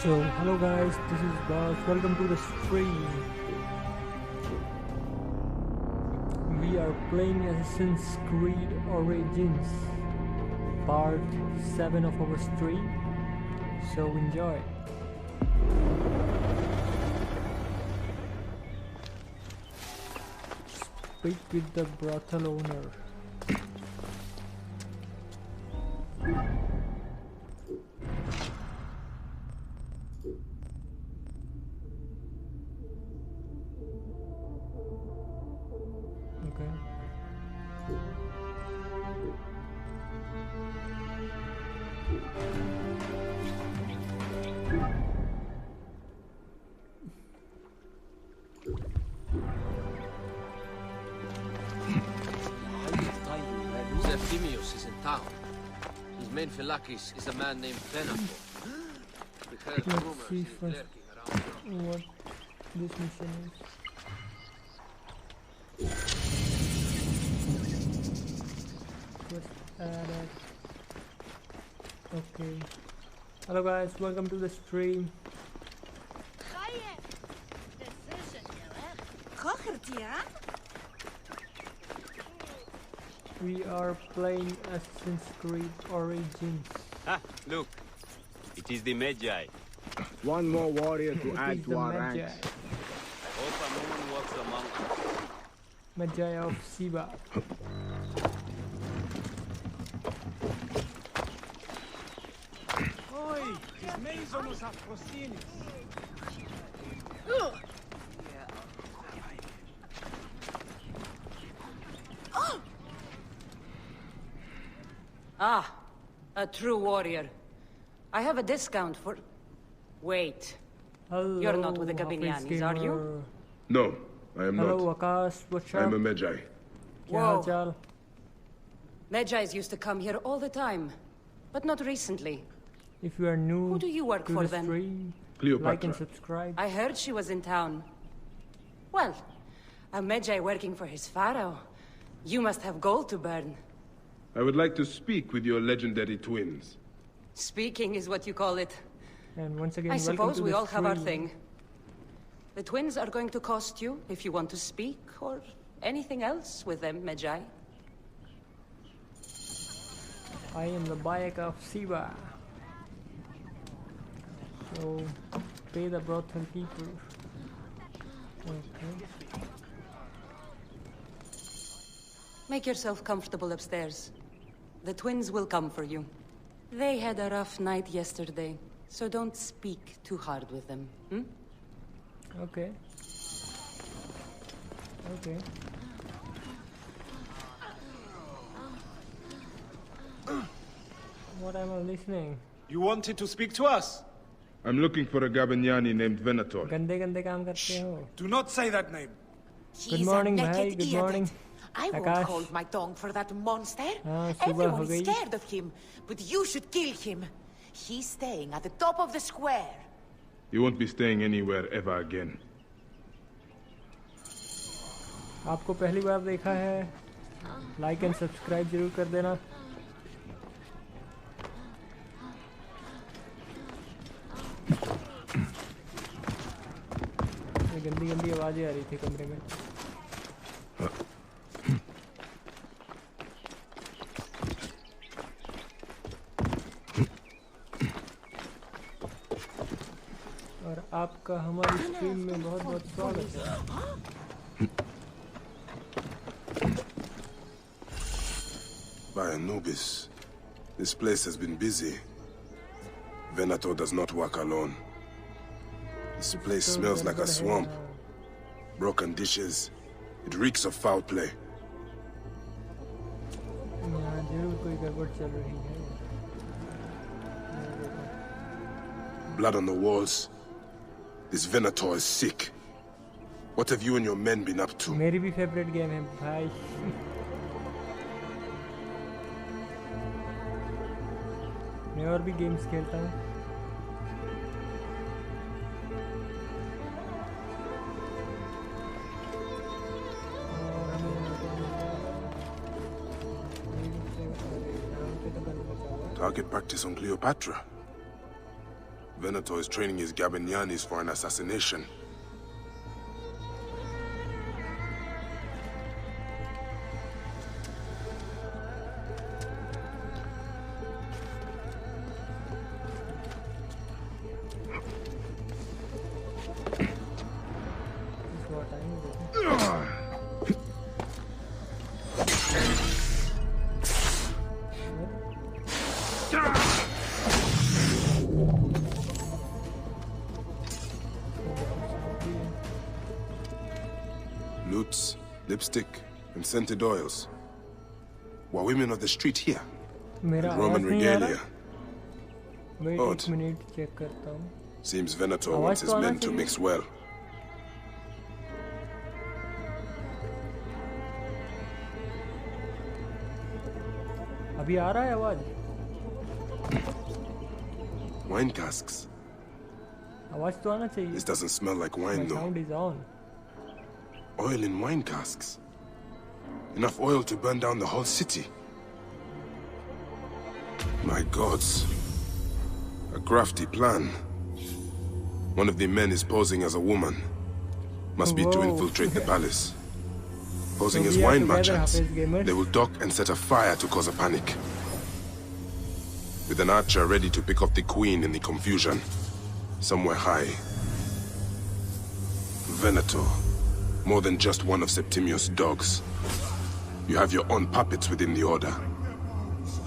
So, hello guys, this is Baaz. Welcome to the stream. We are playing Assassin's Creed Origins, part 7 of our stream. So enjoy. Speak with the brothel owner. Is in town. His main phylakis is a man named Venator. We heard rumors he's lurking around. What this mission is. Just added. Okay. Hello guys, welcome to the stream. We are playing Assassin's Creed Origins. Ah, look. It is the Magi. One more warrior to add to our Magi. ranks. I hope no one walks among us. Magi of Siba. Ah, a true warrior. I have a discount for... Wait, Hello, you're not with the Gabinianis, are you? No, I am Hello, not. Akash, what's up? I'm a Magi. Kya haal chal? Magi's used to come here all the time, but not recently. If you are new Who do you work to for the then? stream, Cleopatra. like and subscribe. I heard she was in town. Well, a Magi working for his pharaoh. You must have gold to burn. I would like to speak with your legendary twins. Speaking is what you call it. And once again, I welcome suppose to we the all have our stream. thing. The twins are going to cost you if you want to speak, or anything else with them, Magi. I am the Bayek of Siba. So, pay the brothel keeper. Okay. Make yourself comfortable upstairs. The twins will come for you. They had a rough night yesterday, so don't speak too hard with them, hmm? Okay. Okay. What am I listening? You wanted to speak to us? I'm looking for a Gabiniani named Venator. गंदे गंदे काम करते हो. Do not say that name. Good morning, bhai. Good morning. I won't Akash. hold my tongue for that monster. सुबह हो Everyone गई. is scared of him, but you should kill him. He's staying at the top of the square. You won't be staying anywhere ever again. आपको पहली बार देखा है, like and subscribe जरूर कर देना. ये गंदी गंदी आवाजें आ रही थी कमरे में. और आपका हमारी स्ट्रीम में बहुत बहुत स्वागत है. By Anubis, this place has been busy. Venator does not work alone. This place smells like a swamp. Broken dishes. It reeks of foul play. यहाँ जरूर कोई गड़बड़ चल रही है. Blood on the walls. This Venator is sick. What have you and your men been up to? मेरी भी favourite game है भाई. मैं और भी गेम्स खेलता हूँ. Target practice on Cleopatra. Venator is training his Gabinianis for an assassination. Loots, lipstick, and scented oils. Were women of the street here? And Roman regalia. Odd. Seems Venator wants his men to mix well. अभी आ रहा है आवाज? Wine casks. आवाज तो आना चाहिए. This doesn't smell like wine, though. Sound is on. Oil in wine casks. Enough oil to burn down the whole city. My gods. A crafty plan. One of the men is posing as a woman. Must be to infiltrate the palace. Posing as wine merchants, they will dock and set a fire to cause a panic. With an archer ready to pick off the queen in the confusion. Somewhere high. Venator. More than just one of Septimius' dogs. You have your own puppets within the Order.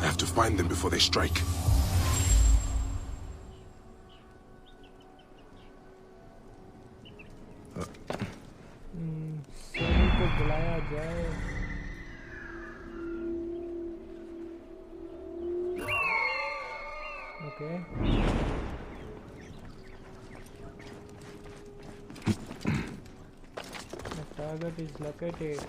I have to find them before they strike. Okay. The target is located.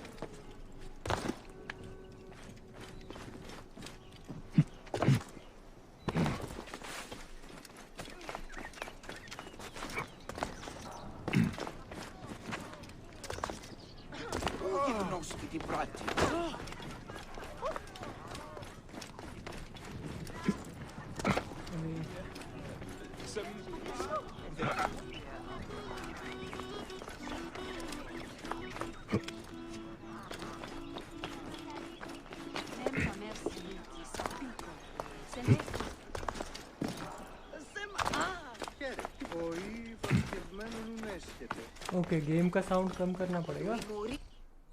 Okay game का sound कम करना पड़ेगा.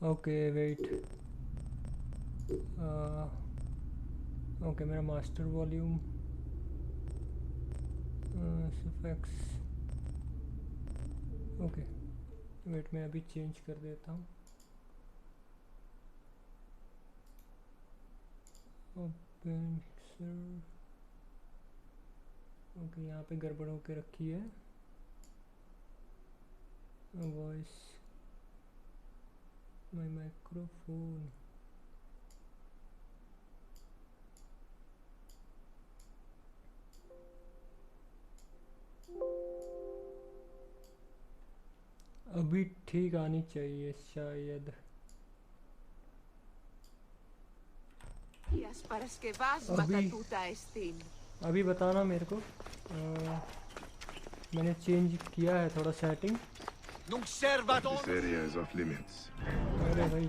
Okay wait. Okay मेरा master volume FX. Okay wait मैं अभी change कर देता हूँ. Open mixer. ओके यहाँ पे गड़बड़ होके रखी है. Voice, my microphone. अभी ठीक आनी चाहिए शायद. अभी बताना मेरे को. मैंने चेंज किया है थोड़ा setting. This area is off limits. अरे भाई.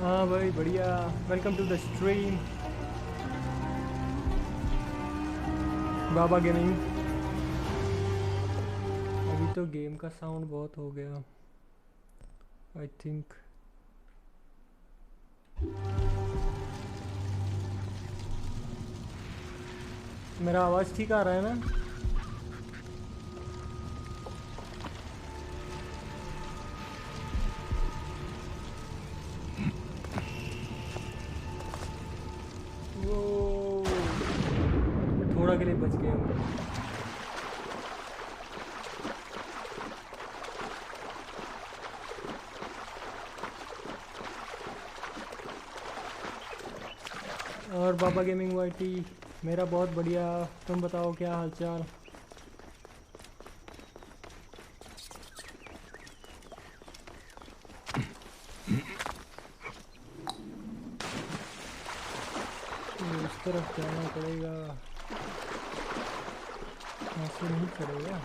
हाँ भाई बढ़िया. Welcome to the stream Baba gaming. अभी तो गेम का साउंड बहुत हो गया आई थिंक। मेरा आवाज ठीक आ रहा है ना? वो थोड़ा के लिए बच गया हूँ। और बाबा गेमिंग वाईटी मेरा बहुत बढ़िया, तुम बताओ क्या हालचाल? इस तरफ जाना पड़ेगा, ऐसे नहीं चलेगा।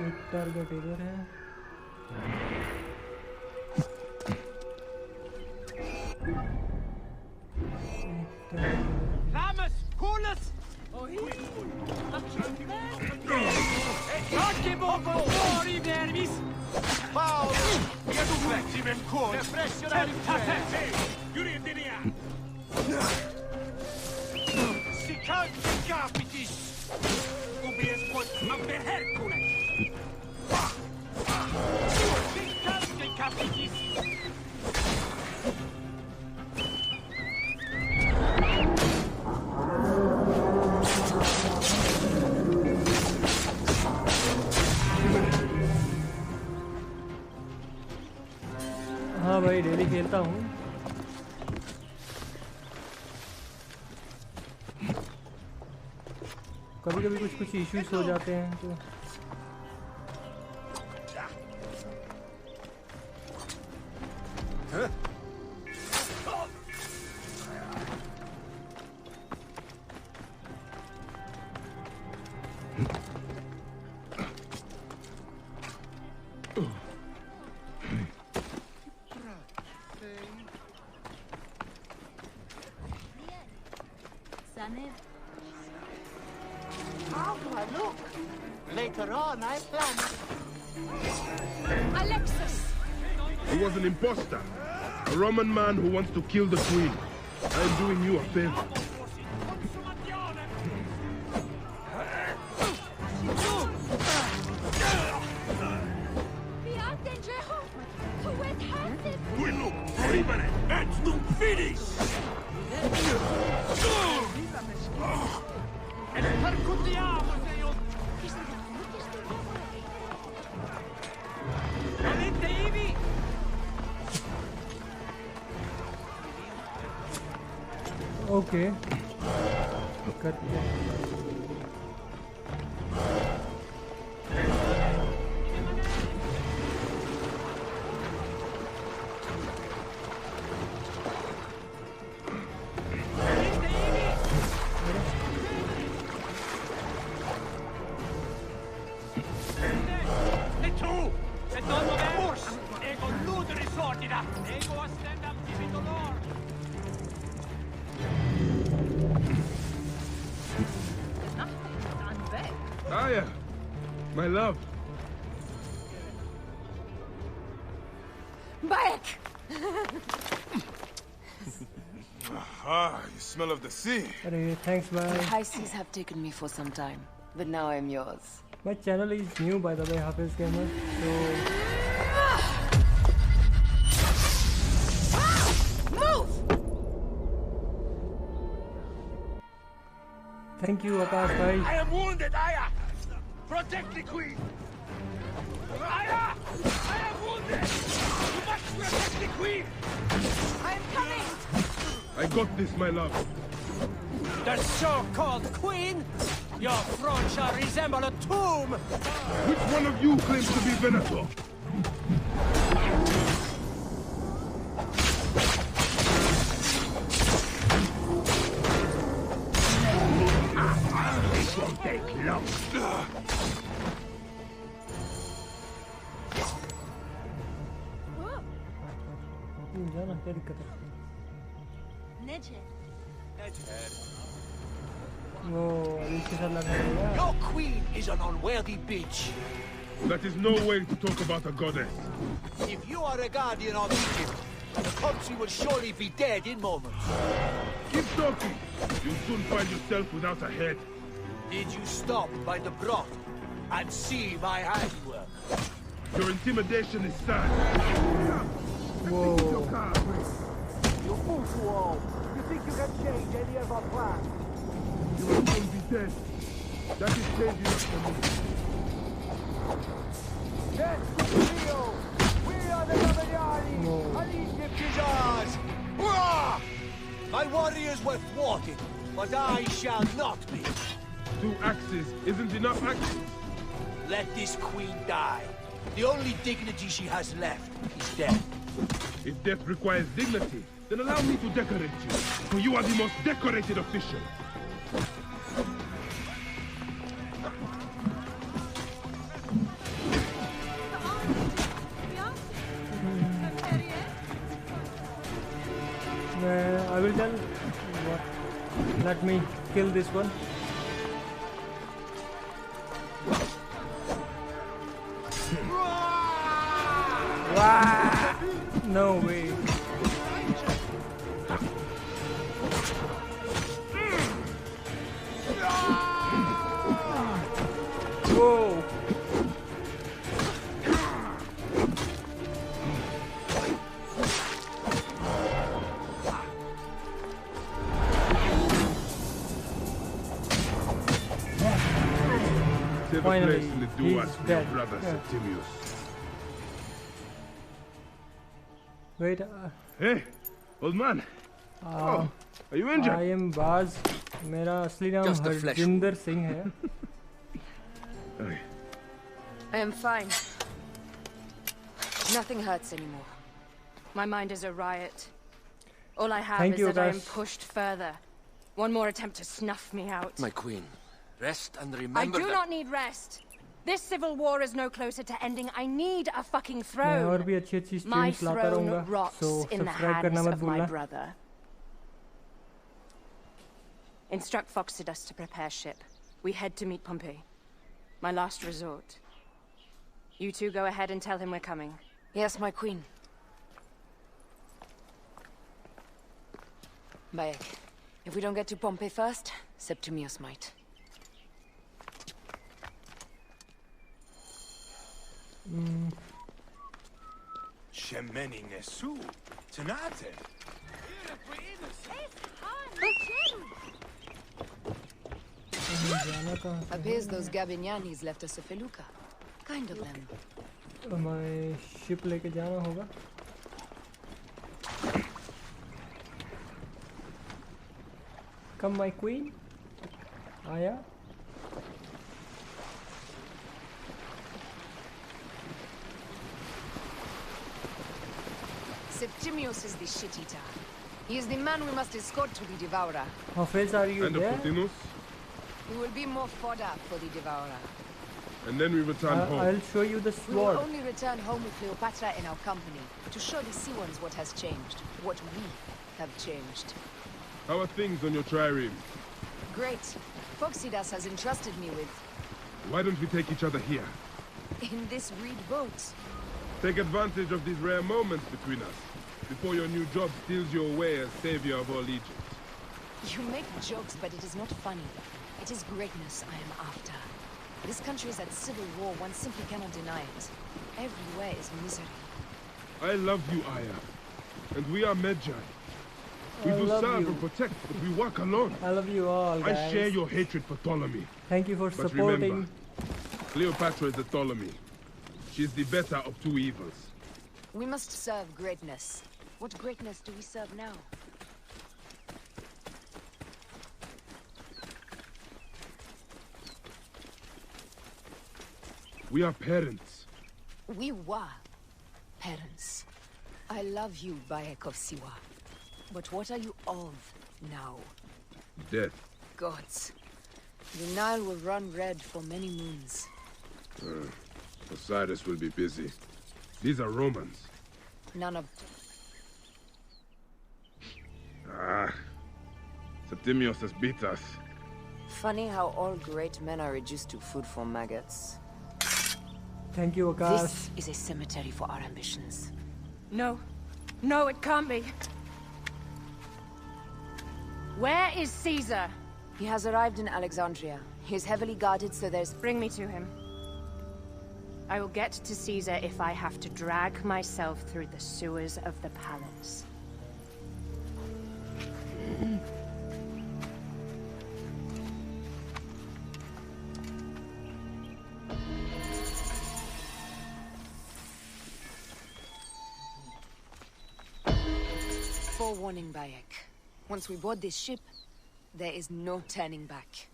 एक टारगेट इधर है। Lamas, coolers! Occhi poco fuori nervis! Paolo, io tu flexi men con! Giuridinia! Si canti capitis! Ubies quod amber Hercules! Si canti capitis! हाँ भाई डेली खेलता हूँ। कभी कभी कुछ इश्यूज हो जाते हैं तो Later on, I plan. Alexis! He was an imposter. A Roman man who wants to kill the queen. I am doing you a favor. Okay करते हैं। Aya, my love. Back! Ah, you smell of the sea. अरे thanks The bye. high seas have taken me for some time, but now I'm yours. My channel is new by the way, Hafiz Gamer. So Move! thank you Akash bhai. I am wounded, Aya! Protect the queen! Aya! I am wounded! You must protect the queen! I am coming! I got this, my love. The so-called queen? Your throne shall resemble a tomb! Which one of you claims to be Venator? This won't take long. है ना, क्या दिक्कत है? वो इसके साथ लगा रहेगा। Your queen is an unworthy bitch. That is no way to talk about a goddess. If you are a guardian of Egypt, the country will surely be dead in moments. Keep talking. You'll soon find yourself without a head. Did you stop by the broth and see my handiwork? Your intimidation is sad. Whoa. You fool to all. You think you can change any of our plans? You will soon be dead. That is changing us for me. Yes, Rio! We are the Nabadani! And Egypt is ours! Hurrah! My warriors were thwarted, but I shall not be. 2 axes isn't enough axes. Let this queen die. The only dignity she has left is death. If death requires dignity, then allow me to decorate you, for you are the most decorated official. I will tell what. Let me kill this one. Wow! No way. Whoa! Save a Finally, place in the duat he's for your dead. brother, Septimius. Wait. Hey, old man. Oh, are you injured? I am Baaz. मेरा असली नाम Just a flesh Harjinder Singh है. I am fine. Nothing hurts anymore. My mind is a riot. All I have Thank is you, that I am Gus. pushed further. One more attempt to snuff me out. My queen, rest and I remember do that... not need rest. This civil war is no closer to ending. I need a fucking मैं throne. और भी अच्छी My streams लाता throne रहूँगा. rots So in the subscribe करना hands मत of my भूलना. brother. Instruct Foxidus to prepare ship. We head to meet Pompey. My last resort. You two go ahead and tell him we're coming. Yes, my queen. Bayek, if we don't get to Pompey first, Septimius might. Shemeni Nesu. Tanate. Appears those Gabinianis left us a felucca. Kind of them. हमें ship लेके जाना होगा. Come, my queen. Aya. Septimius is the shit-eater. He is the man we must escort to the Devourer. Hafiz, are you And there? Apotinus, He will be more fodder for the Devourer. and then we return home. I'll show you the We will sword. only return home with Cleopatra in our company to show the sea ones what has changed, what we have changed. How are things on your trireme? Great. Foxidas has entrusted me with, Why don't we take each other here? in this reed boat. Take advantage of these rare moments between us, before your new job steals you away as savior of all Egypt. You make jokes, but it is not funny. It is greatness I am after. This country is at civil war, one simply cannot deny it. Everywhere is misery. I love you, Aya. And we are Magi. We I do love serve you. and protect, but we work alone. I love you all, guys. I share your hatred for Ptolemy. Thank you for But supporting. remember, Cleopatra is a Ptolemy. She is the better of two evils. We must serve greatness. What greatness do we serve now? We are parents. We were parents. I love you, Bayek of Siwa. But what are you of now? Death. Gods. The Nile will run red for many moons. Osiris will be busy. These are Romans. None of... Septimius has beat us. Funny how all great men are reduced to food for maggots. Thank you, Akash. This is a cemetery for our ambitions. No. No, it can't be. Where is Caesar? He has arrived in Alexandria. He is heavily guarded, so there's... Bring me to him. I will get to Caesar if I have to drag myself through the sewers of the palace. Forewarning, Bayek. Once we board this ship, there is no turning back.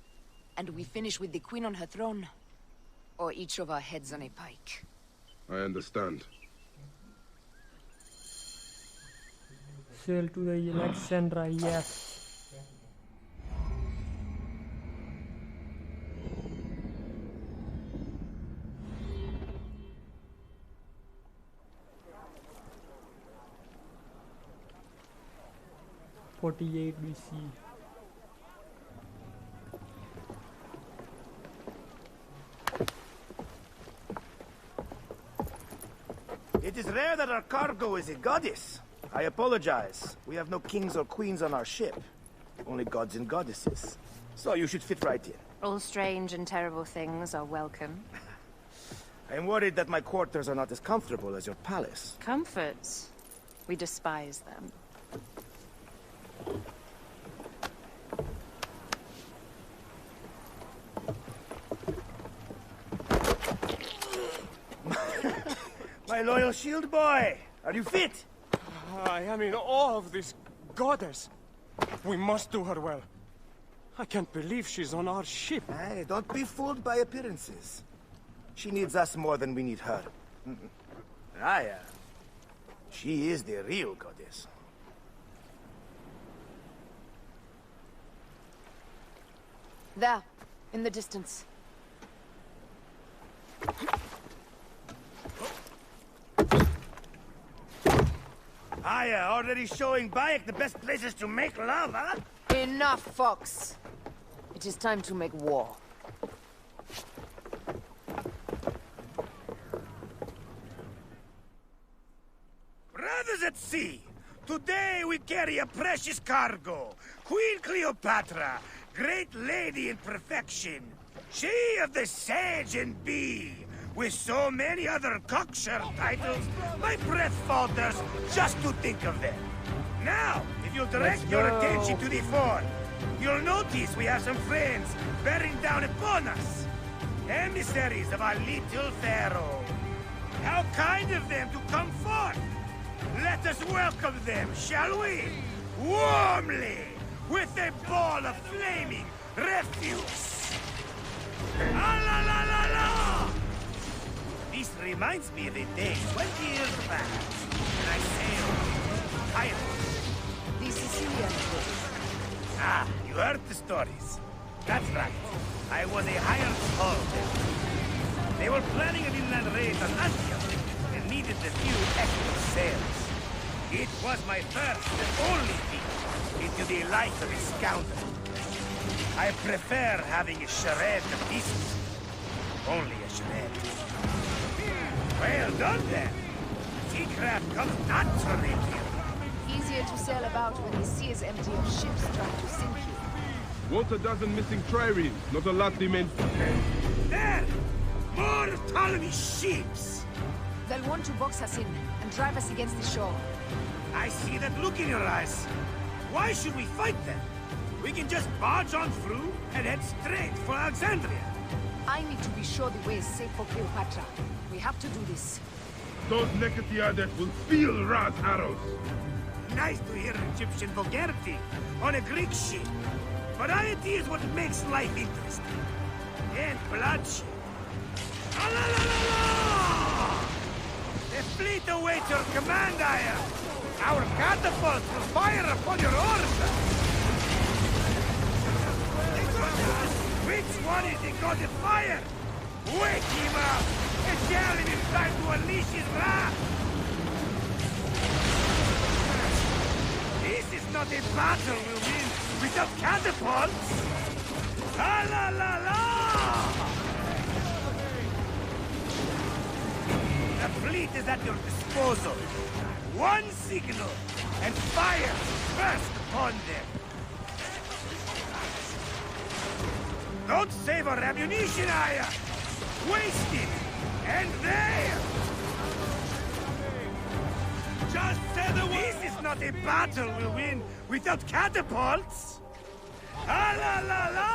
And we finish with the queen on her throne, or each of our heads on a pike. I understand. Sail to the Alexandria, yes. '48 BC. It is rare that our cargo is a goddess. I apologize. We have no kings or queens on our ship. Only gods and goddesses. So you should fit right in. All strange and terrible things are welcome. I am worried that my quarters are not as comfortable as your palace. Comforts. We despise them. My loyal shield boy! Are you fit? I am in awe of this goddess. We must do her well. I can't believe she's on our ship. Hey, don't be fooled by appearances. She needs us more than we need her. Raya. She is the real goddess. There, in the distance. Aya, already showing Bayek the best places to make love, huh? Enough, Fox. It is time to make war. Brothers at sea, today we carry a precious cargo. Queen Cleopatra, great lady in perfection. She of the Sage and Bee. With so many other cocksure titles, my breath falters just to think of them. Now, if you'll direct your attention to the fort, you'll notice we have some friends bearing down upon us. Emissaries of our little pharaoh. How kind of them to come forth. Let us welcome them, shall we? Warmly, with a ball of flaming refuse. Ah la la la la! This reminds me of a day 20 years back, when I sailed to Cairo. The Sicilian boat. Ah, you heard the stories. That's right. I was a hired hull then. They were planning an inland raid on Antioch and needed a few extra sails. It was my first and only peek into the life of a scoundrel. I prefer having a charade to pieces. Only a charade. Well done, then. Seacraft comes naturally to you. Easier to sail about when the sea is empty of ships trying to sink you. Want a dozen missing triremes, not a lot remains. There! More Ptolemy ships! They'll want to box us in and drive us against the shore. I see that look in your eyes. Why should we fight them? We can just barge on through and head straight for Alexandria. I need to be sure the way is safe for Cleopatra. We have to do this. Those Nekatiades will feel Ra's arrows. Nice to hear Egyptian vulgarity on a Greek ship. Variety is what makes life interesting. And bloodshed. Ah, la, la, la, la! The fleet awaits your command, Aya. Our catapults will fire upon your order. Which one is the god of fire? Wake him up and tell him it's time to unleash his wrath. This is not a battle we'll win. without catapults? Ah la la la! The fleet is at your disposal. One signal, and fire burst upon them. Don't save our ammunition, Aya! Waste it! And there! Just say the word! This is not a battle we'll win without catapults! Ah la la la!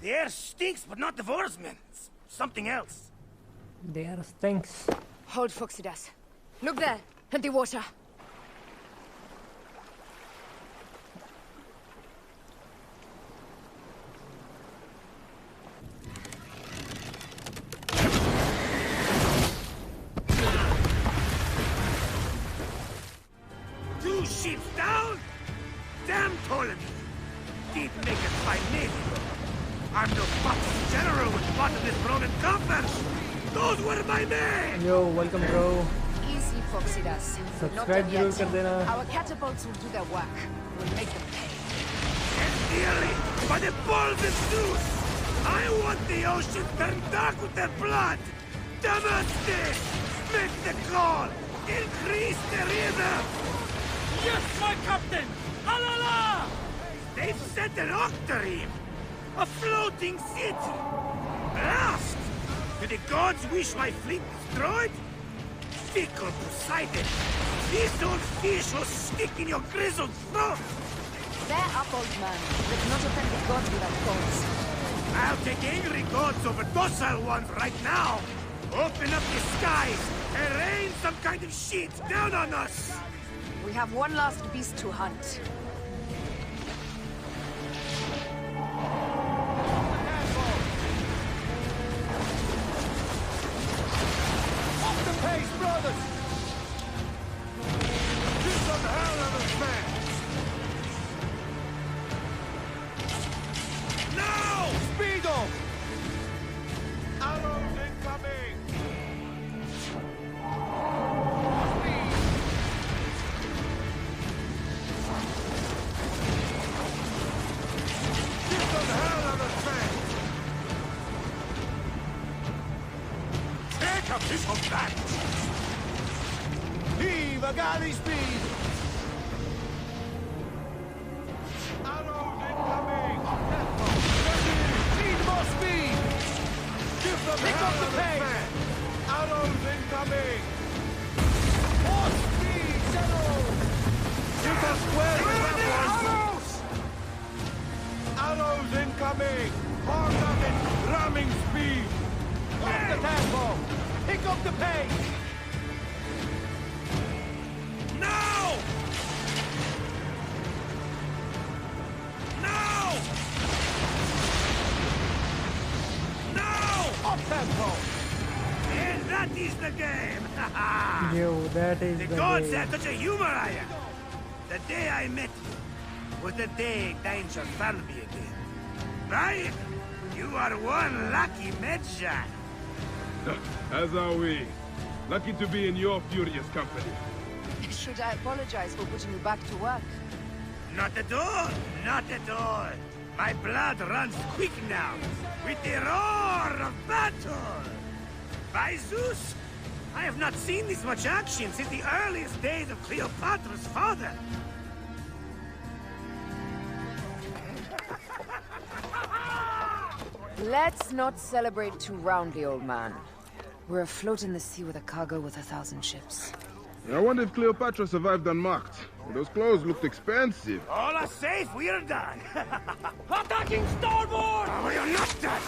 The air stinks, but not the Vorsmen. It's something else. The air stinks. Hold, Foxidas. Look there, at the water. Two ships down? Damn Ptolemy! Didn't make it by navy. I'm no fucking general with bottomless Roman coffers! Those were my men! Yo, welcome bro. Easy, Foxidas. Subscribe जरूर कर देना. Our catapults will do their work. We'll make them pay. And dearly, by the balls and Zeus! I want the ocean turned dark with their blood! Demonstrate! Make the call! Increase the rhythm! Yes, my captain! Alala! They've set an octarine! A floating city! Blast! Do the gods wish my fleet destroyed? Fickle Poseidon! This old fish will stick in your grizzled throat! They're up, old man. Let's not offend the gods with our gods. I'll take angry gods over docile ones right now! Open up the skies and rain some kind of shit down on us! We have one last beast to hunt. Pace, brothers! Give some hell of a smash! Now! Speed off! Arrows incoming! Give some hell of a smash! Take a piece of that! Heave a galley speed! Arrows incoming! Need more speed! Give them pick up the pace! Arrows incoming! More speed, General! Give us square arrows! Arrows incoming! More rapid, ramming speed! Up the tempo! Pick up the pace! Now! Now! Now! Up tempo! And that is the game! Yo, that is the the gods game. had such a humor, Aya! The day I met you was the day danger found me again. Right? You are one lucky Medjay. As are we. Lucky to be in your furious company. Should I apologize for putting you back to work? Not at all! Not at all! My blood runs quick now, with the roar of battle! By Zeus! I have not seen this much action since the earliest days of Cleopatra's father! Let's not celebrate too roundly, old man. We're afloat in the sea with a cargo with 1,000 ships. I wonder if Cleopatra survived unmarked. Those clothes looked expensive. All are safe, we're done! Attacking starboard! Oh, you're not done!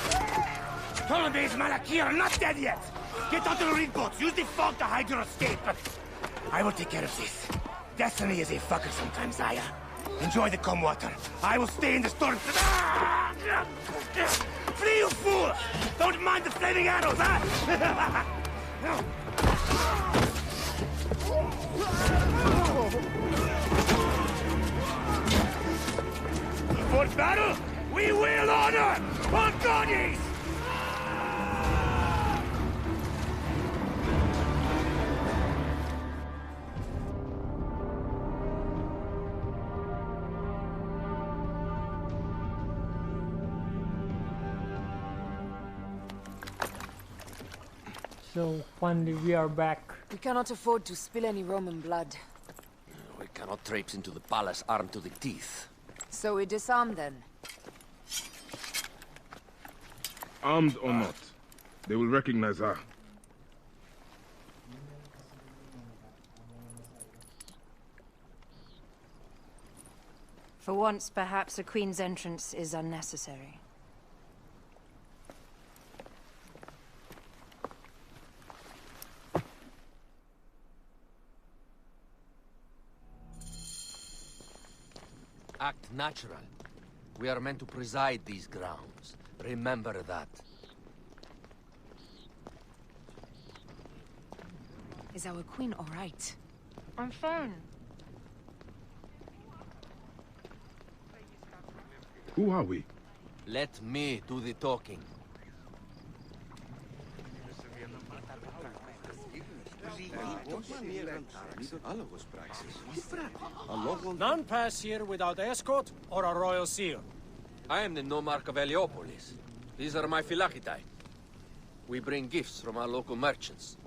Ptolemy's Malaki are not dead yet! Get onto the reed boats, use the fog to hide your escape! I will take care of this. Destiny is a fucker sometimes, Aya. Enjoy the calm water. I will stay in the storm. Flee, you fool! Don't mind the flaming arrows, huh? For battle, we will honor our goddess! So finally we are back. We cannot afford to spill any Roman blood. We cannot traipse into the palace armed to the teeth. So we disarm then. Armed or not, they will recognize her. For once, perhaps a queen's entrance is unnecessary. Act natural. We are meant to preside these grounds. Remember that. Is our queen all right? I'm fine. Who are we? Let me do the talking. None pass here without escort or a royal seal. I am the nomarch of Heliopolis. These are my Phylakitai. We bring gifts from our local merchants.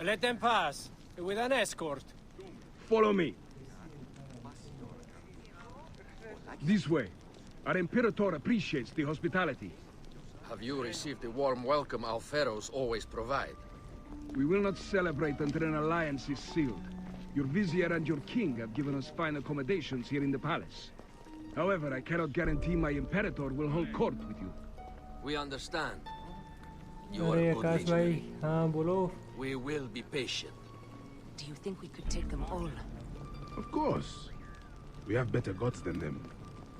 Let them pass, with an escort. Follow me. This way. Our Imperator appreciates the hospitality. Have you received the warm welcome our pharaohs always provide? We will not celebrate until an alliance is sealed. Your vizier and your king have given us fine accommodations here in the palace. However, I cannot guarantee my Imperator will hold court with you. We understand. You are अरे good आकाश भाई legionary. हाँ बोलो. We will be patient. Do you think we could take them all? Of course. We have better gods than them.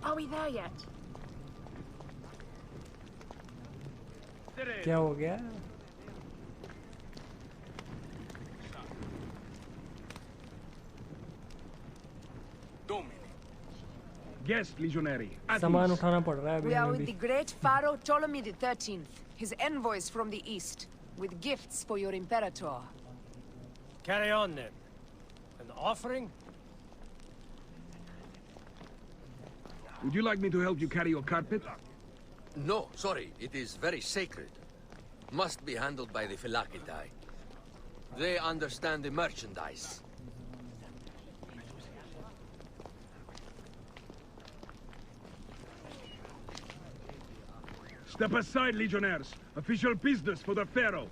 Are we there yet? क्या हो गया? Guest legionary. At सामान ease. उठाना पड़ रहा है अभी We are हमें with भी. the great Pharaoh Ptolemy XIII, his envoys from the east, with gifts for your Imperator. Carry on then. An offering? Would you like me to help you carry your carpet? No, sorry. It is very sacred. Must be handled by the Phylakitai. They understand the merchandise. Step aside, legionnaires. Official business for the Pharaoh.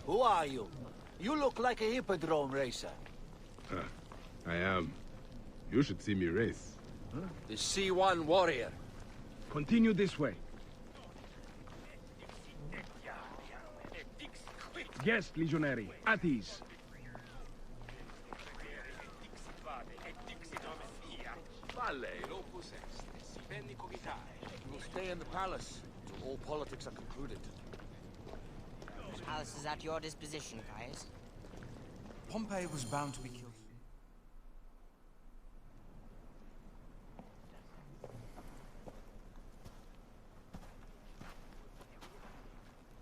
Who are you? You look like a hippodrome racer. I am. You should see me race. The C1 warrior. Continue this way. Guest legionary, at ease. You will stay in the palace till all politics are concluded. The palace is at your disposition, Caius. Pompey was bound to be killed.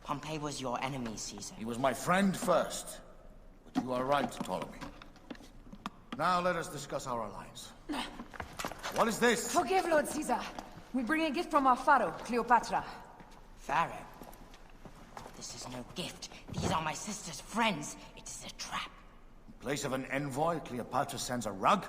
Pompey was your enemy, Caesar. He was my friend first. But you are right, Ptolemy. Now let us discuss our alliance. What is this? Forgive, Lord Caesar. We bring a gift from our Pharaoh, Cleopatra. Pharaoh? This is no gift. These are my sister's friends. It is a trap. In place of an envoy, Cleopatra sends a rug?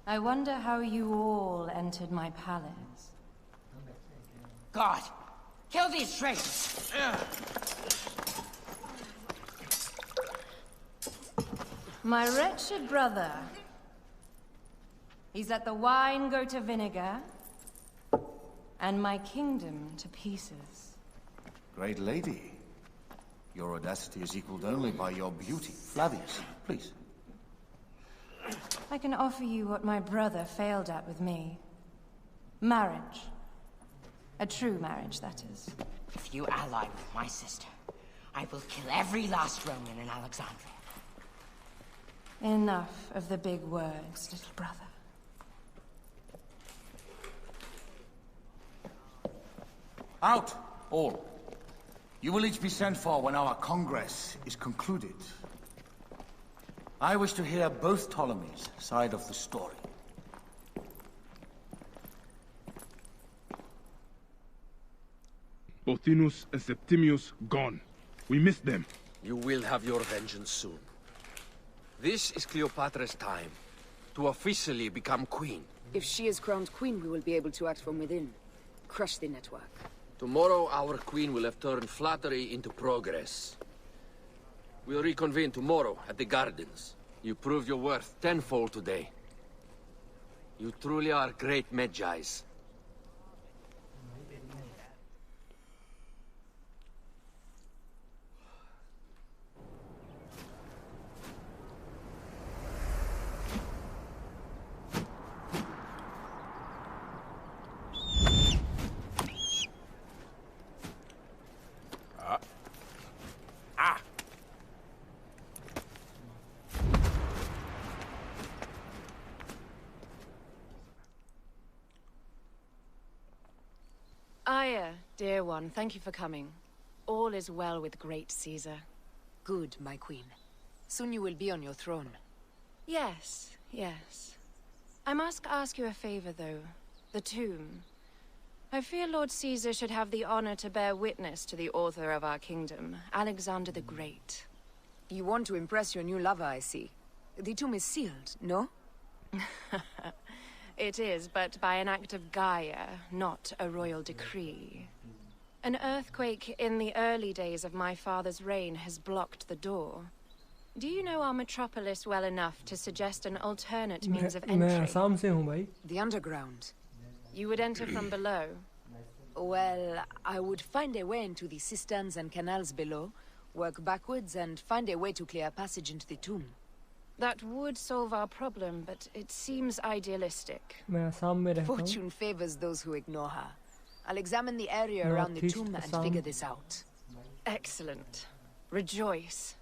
I wonder how you all entered my palace. God! Kill these traitors! My wretched brother. He's let the wine go to vinegar, and my kingdom to pieces. Great lady. Your audacity is equaled only by your beauty. Flavius, please. I can offer you what my brother failed at with me. Marriage. A true marriage, that is. If you ally with my sister, I will kill every last Roman in Alexandria. Enough of the big words, little brother. Out, all. You will each be sent for when our Congress is concluded. I wish to hear both Ptolemies' side of the story. Pothinus and Septimius gone. We missed them. You will have your vengeance soon. This is Cleopatra's time to officially become queen. If she is crowned queen, we will be able to act from within. Crush the network. Tomorrow, our queen will have turned flattery into progress. We'll reconvene tomorrow at the gardens. You proved your worth tenfold today. You truly are great Magi's. Aya, dear one, thank you for coming. All is well with great Caesar. Good, my queen. Soon you will be on your throne. Yes, yes. I must ask you a favor, though. The tomb. I fear Lord Caesar should have the honor to bear witness to the author of our kingdom, Alexander the Great. You want to impress your new lover, I see. The tomb is sealed, no? It is, but by an act of Gaia, not a royal decree. An earthquake in the early days of my father's reign has blocked the door. Do you know our metropolis well enough to suggest an alternate means of entry? The underground. You would enter from below? Well, I would find a way into the cisterns and canals below, work backwards, and find a way to clear a passage into the tomb. That would solve our problem, but it seems idealistic. Fortune favors those who ignore her. I'll examine the area around the tomb and figure this out. Excellent. Rejoice.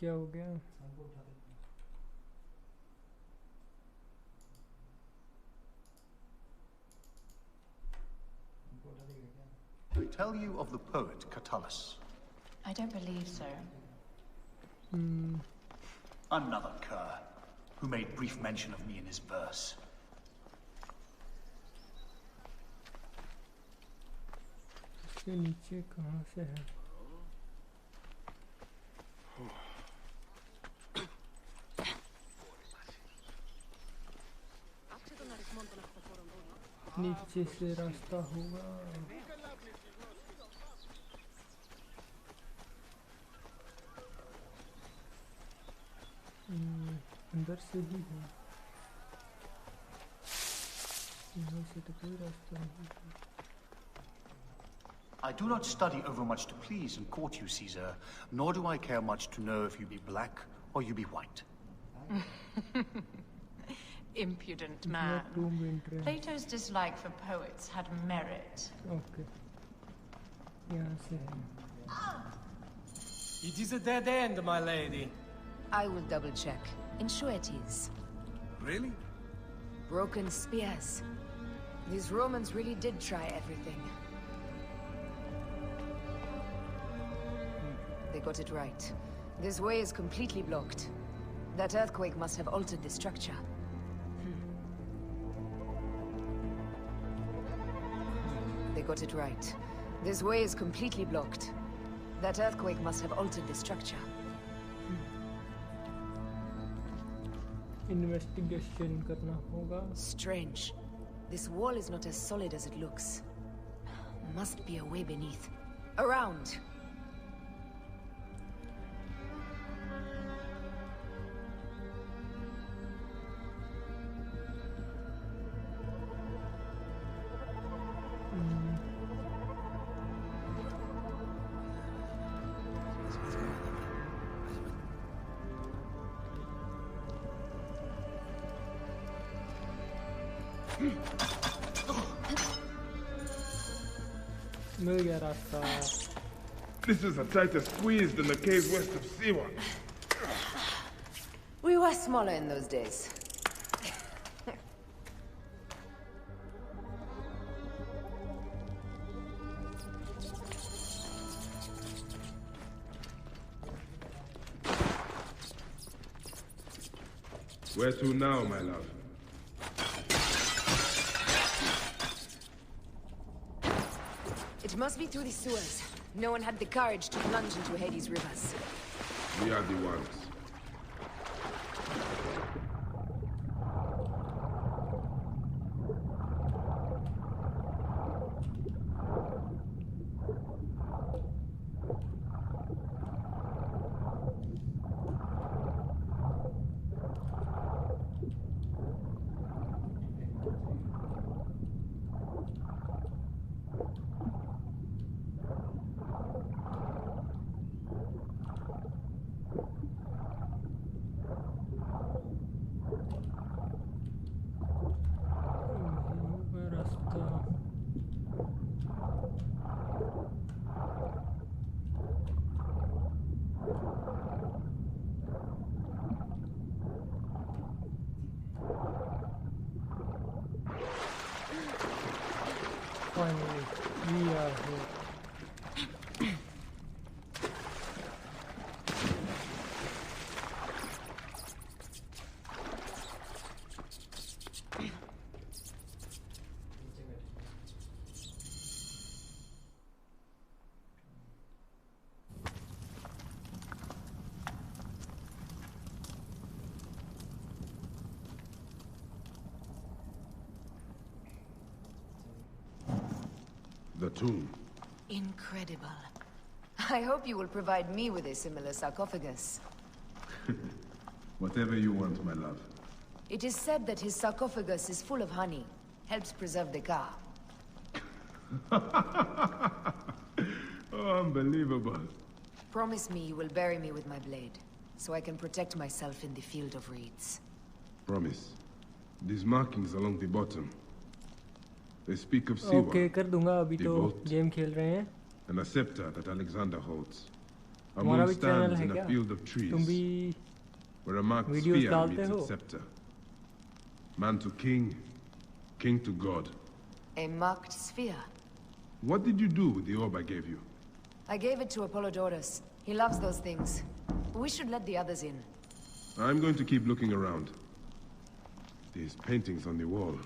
क्या हो गया? I tell you of the poet Catullus. I don't believe so. Another cur, who made brief mention of me in his verse. इसके नीचे कहाँ से है? नीचे से रास्ता होगा। अंदर से ही है। यहाँ से तो कोई रास्ता नहीं है। I do not study over much to please and court you, Caesar, nor do I care much to know if you be black or you be white. Impudent man. Plato's dislike for poets had merit. Okay. यहाँ से है। It is a dead end, my lady. I will double check. Ensure it is. Really? Broken spears. These Romans really did try everything. got it right. This way is completely blocked. That earthquake must have altered the structure. They got it right. This way is completely blocked. That earthquake must have altered the structure. Investigation करना होगा. Strange. This wall is not as solid as it looks. Must be a way beneath. Around! मिल गया रास्ता. This is a tighter squeeze than the caves west of Siwa. We were smaller in those days. Where to now, my love? It must be through the sewers. No one had the courage to plunge into Hades' rivers. We are the ones. Finally, we are here. The tomb. Incredible. I hope you will provide me with a similar sarcophagus. Whatever you want, my love. It is said that his sarcophagus is full of honey. Helps preserve the car. Oh, unbelievable. Promise me you will bury me with my blade, so I can protect myself in the field of reeds. Promise. These markings along the bottom. They speak of Siwa. Okay, कर दूंगा. अभी the तो boat, game खेल रहे हैं. and a scepter that Alexander holds. A तुम्हारा moon भी channel stands है in क्या? a field of trees, तुम भी where a marked videos spear डालते meets हो? its scepter. Man to king, king to god. A marked sphere. What did you do with the orb I gave you? I gave it to Apollodorus. He loves those things. We should let the others in. I'm going to keep looking around. These paintings on the wall.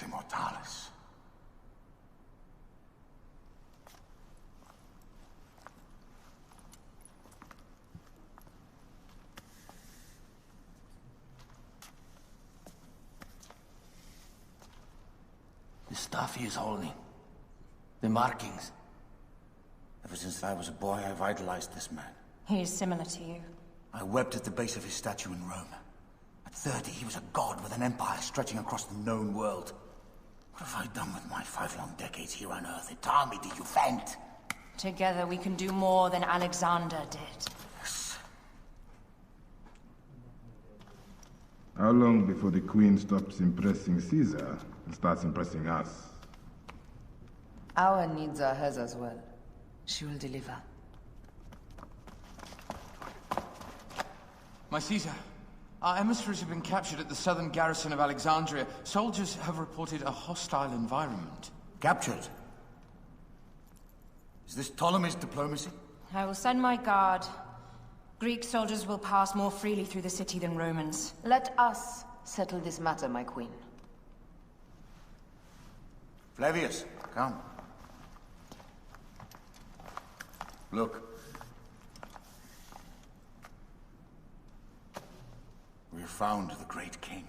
Immortalis. The stuff he is holding. The markings. Ever since I was a boy, I've idolized this man. He is similar to you. I wept at the base of his statue in Rome. At 30, he was a god with an empire stretching across the known world. What have I done with my 5 long decades here on Earth? Its army to defend? Together we can do more than Alexander did. How long before the Queen stops impressing Caesar and starts impressing us? Our needs are hers as well. She will deliver. My Caesar, our emissaries have been captured at the southern garrison of Alexandria. Soldiers have reported a hostile environment. Captured? Is this Ptolemy's diplomacy? I will send my guard. Greek soldiers will pass more freely through the city than Romans. Let us settle this matter, my queen. Flavius, come. Look. We have found the great king.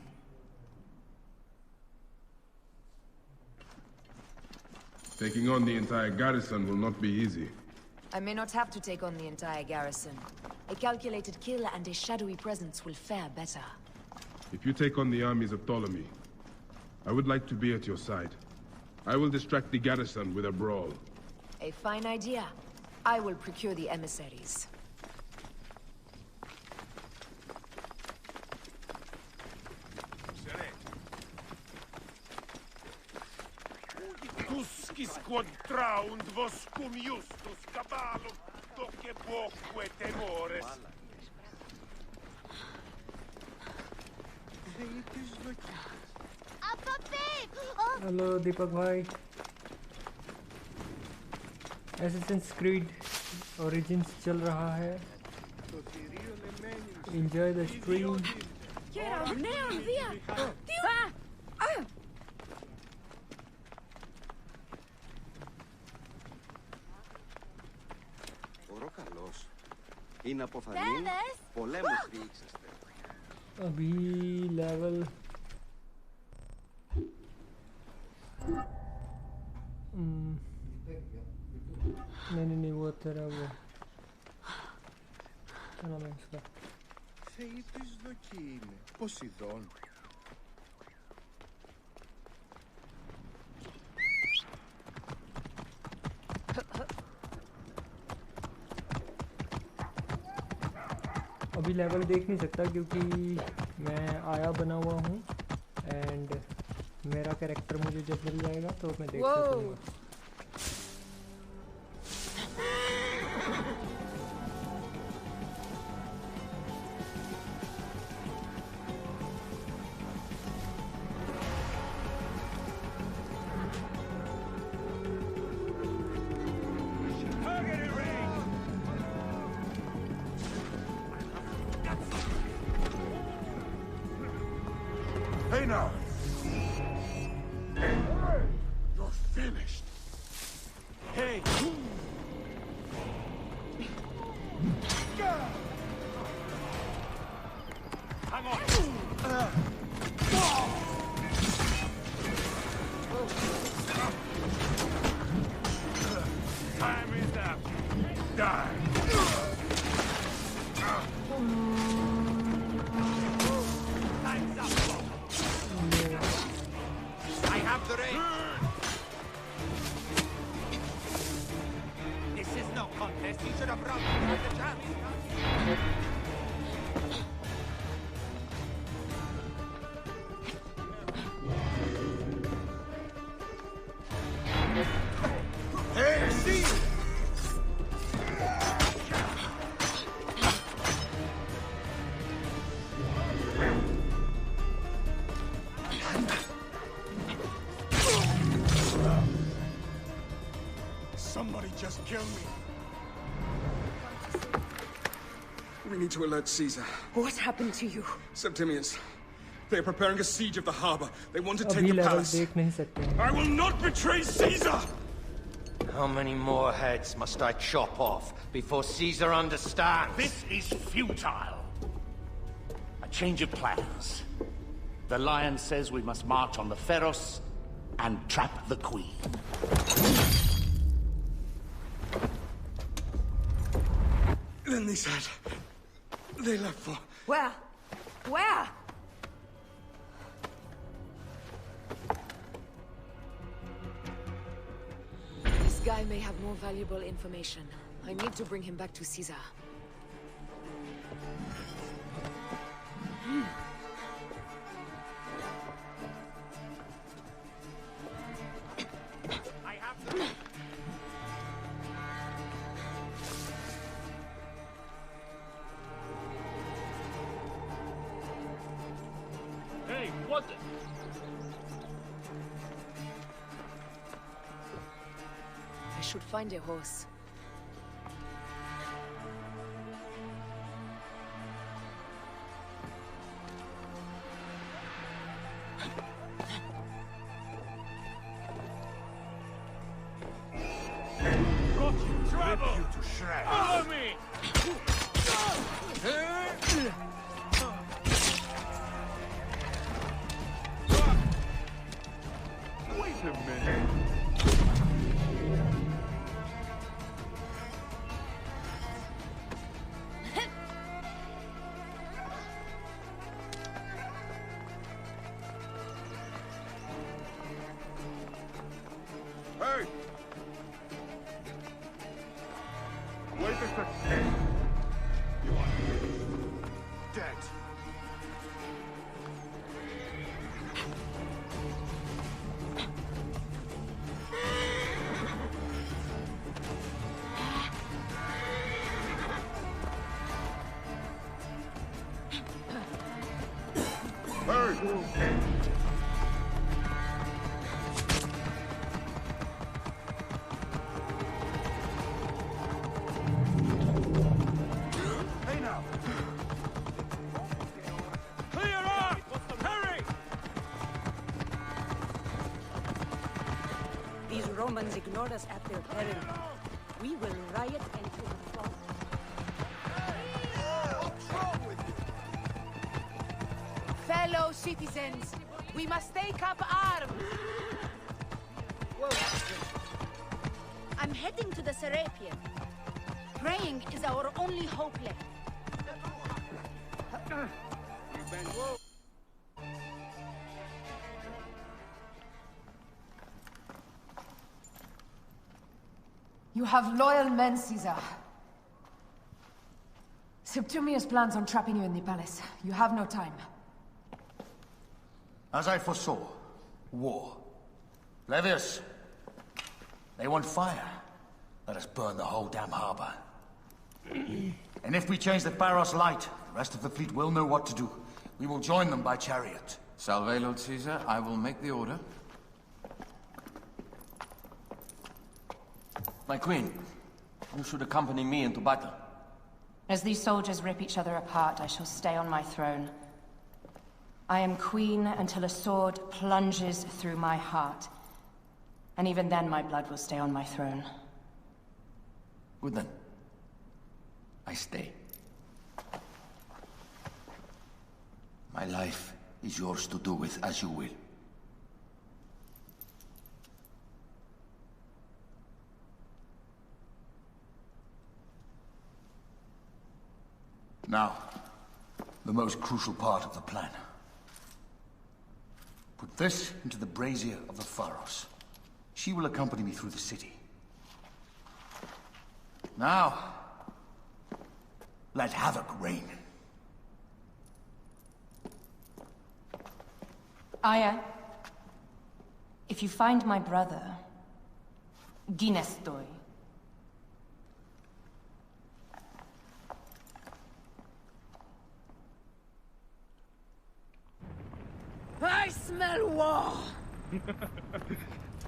Taking on the entire garrison will not be easy. I may not have to take on the entire garrison. A calculated kill and a shadowy presence will fare better. If you take on the armies of Ptolemy, I would like to be at your side. I will distract the garrison with a brawl. A fine idea. I will procure the emissaries. Tuscis quadraunt voscum justus cabalum, doce boque temores. Hello Deepak भाई Assassin's Creed Origins चल रहा है Enjoy the stream Ωρό καλός. Είναι αποθανή. Πολέμους διήξαστε. अभी level नहीं वो तेरा वो क्या नाम है इसका Θεοί της δοκή είναι. Ποσειδών. अभी लेवल देख नहीं सकता क्योंकि मैं आया बना हुआ हूँ एंड मेरा कैरेक्टर मुझे जब मिल जाएगा तो मैं देख सकूँगा Hey now! You're finished! Hey! Hang on! Time is up! Die! Time's up! I have the range! This is no contest. You should have run before the chance. Hey, see! Somebody just killed me. We need to alert Caesar. What happened to you? Septimius. They are preparing a siege of the harbor. They want to take अभी the level palace. देख नहीं सकते I will not betray Caesar! How many more heads must I chop off before Caesar understands? This is futile. A change of plans. The lion says we must march on the Pharos and trap the queen. Then they said... they left for... Where? Where? guy may have more valuable information. I need to bring him back to Caesar. Hey, what the... I should find a horse. Trouble! You to shreds. Follow me! Wait a minute. Hey! Wait a second. You are dead. Hey now! Clear off! Hurry! These Romans ignore us at their peril. We will riot and overthrow. What's wrong with you? Fellow citizens, we must take up arms. I'm heading to the Serapion. Praying is our only hope left. You have loyal men, Caesar. Septimius plans on trapping you in the palace. You have no time. As I foresaw, war. Levius, they want fire. Let us burn the whole damn harbor. And if we change the Pharos light, the rest of the fleet will know what to do. We will join them by chariot. Salve, Lord Caesar. I will make the order. My queen, you should accompany me into battle. As these soldiers rip each other apart, I shall stay on my throne. I am queen until a sword plunges through my heart. And even then my blood will stay on my throne. Good then. I stay. My life is yours to do with as you will. Now, the most crucial part of the plan. Put this into the brazier of the Pharos. She will accompany me through the city. Now, let havoc reign. Aya, if you find my brother, Ginestoi. I smell war!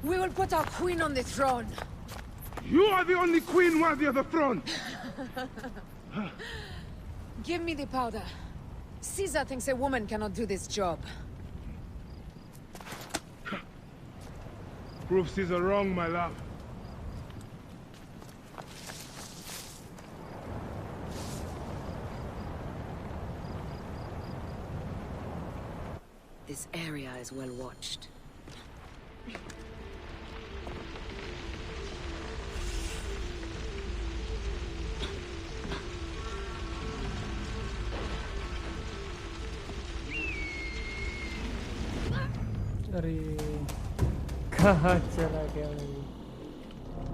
We will put our queen on the throne. You are the only queen worthy of the throne! Give me the powder. Caesar thinks a woman cannot do this job. Prove Caesar wrong, my love. This area is well watched. अरे कहाँ चला गया मैं?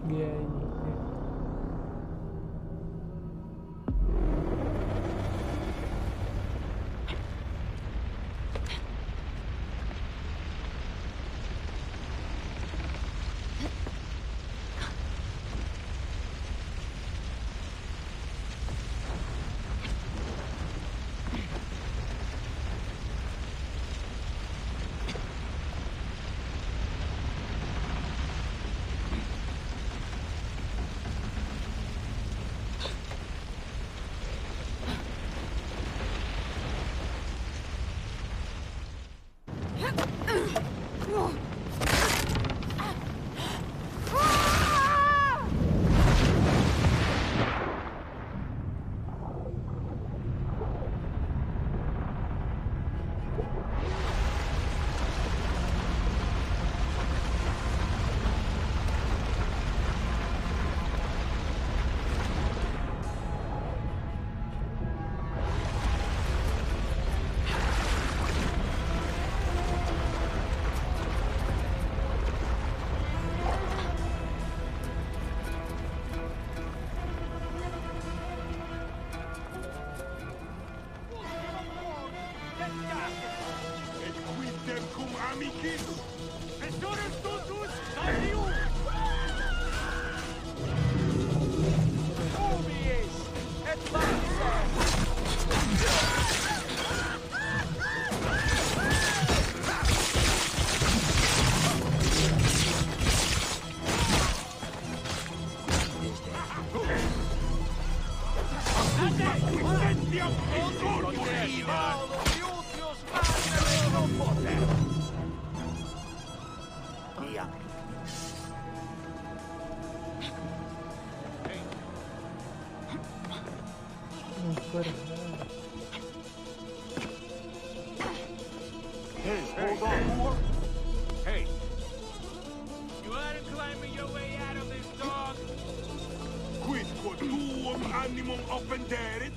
गया है ये। Hey, hold on, Moore. Hey. You had to climb your way out of this, dog. Quid quodum animum offenderit?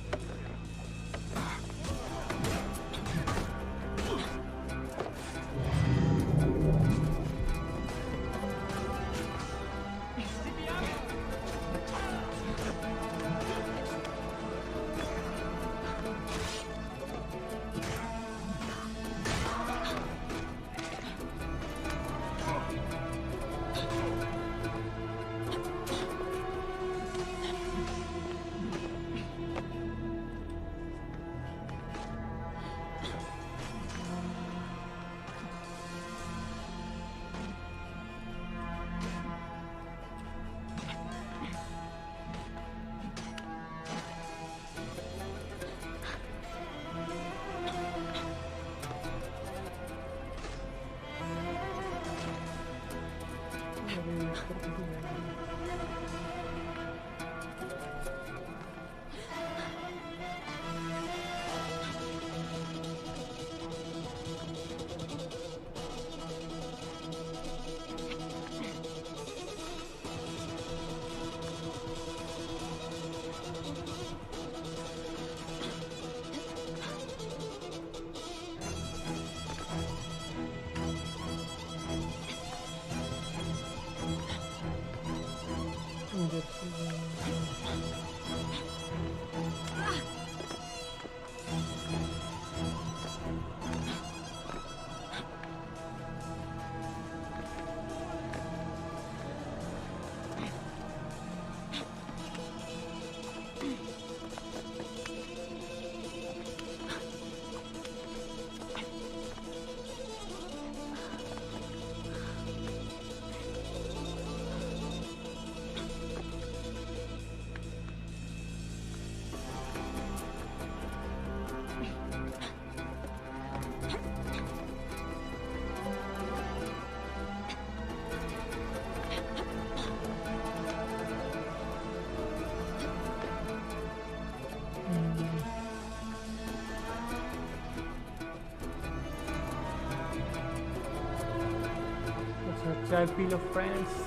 चाय P low friends.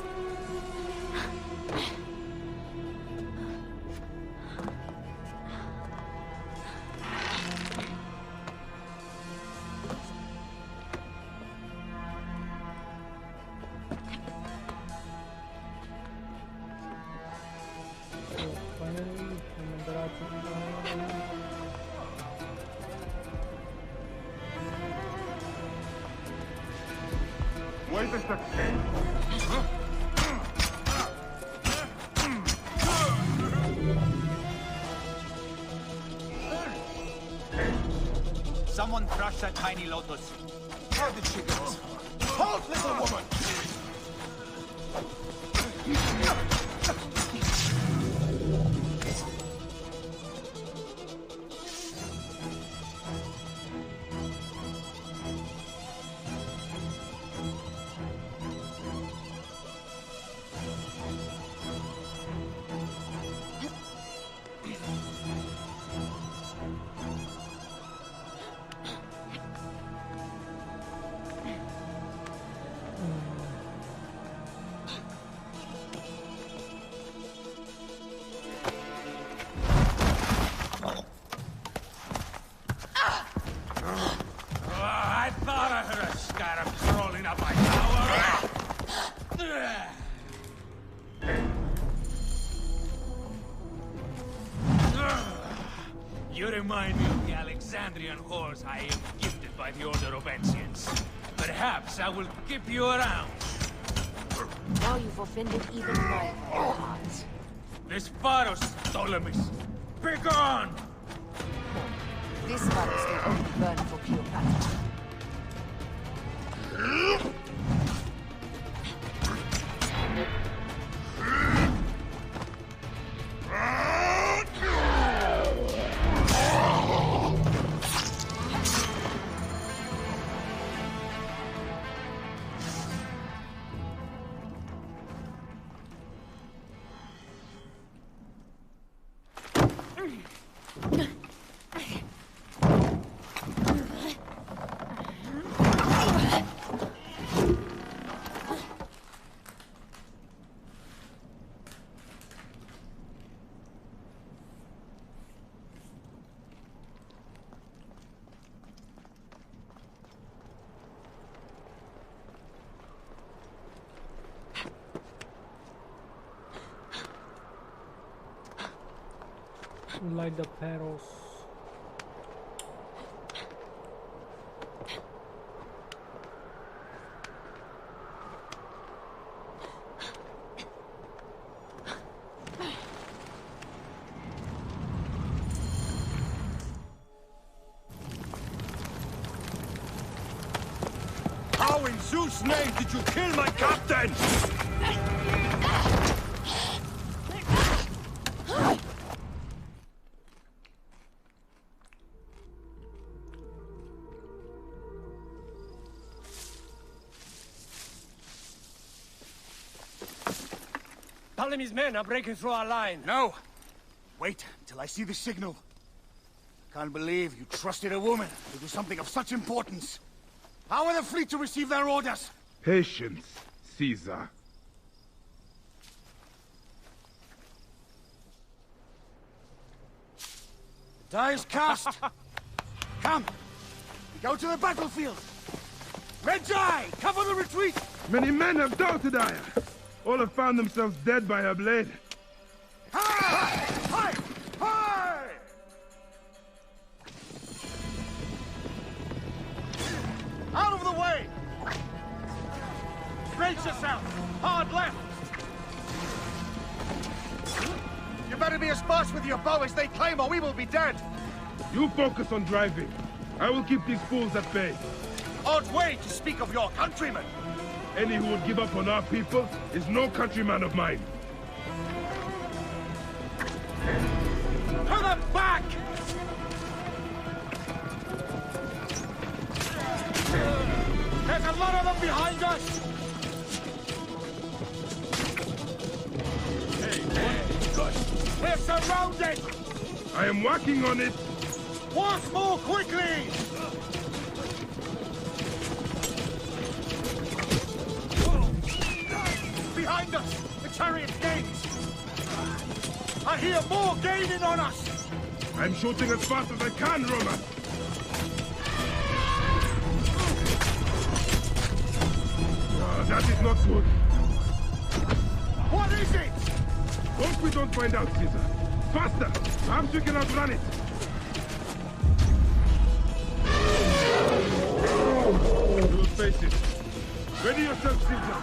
it a success. Someone crush that tiny lotus. How did she get this far? Halt, little woman! I thought I heard a scarab crawling up my tower. You remind me of the Alexandrian whores I am gifted by the Order of Ancients. Perhaps I will keep you around. Now you've offended even my heart. This Pharos, Ptolemies. Begone! This virus will only burn for Cleopatra. Light the Pharos. How in Zeus' name did you kill my captain? Ptolemy's men are breaking through our line. No! Wait until I see the signal. Can't believe you trusted a woman to do something of such importance. How are the fleet to receive their orders? Patience, Caesar. Die is cast. Come, we go to the battlefield. Medjay, cover the retreat. Many men have doubted Aya. All have found themselves dead by her blade. Hi! Hi! Hi! Out of the way! Brace yourself! Hard left! You better be as fast with your bow as they claim, or we will be dead! You focus on driving. I will keep these fools at bay. Odd way to speak of your countrymen! Any who would give up on our people is no countryman of mine. To the back! There's a lot of them behind us! Hey, we're surrounded! I am working on it! Walk more quickly! Behind us! The chariot gains! I hear more gaining on us! I'm shooting as fast as I can, Roman! That is not good. What is it? Hope we don't find out, Caesar. Faster! Perhaps we can outrun it! You'll face it. Ready yourself, Caesar.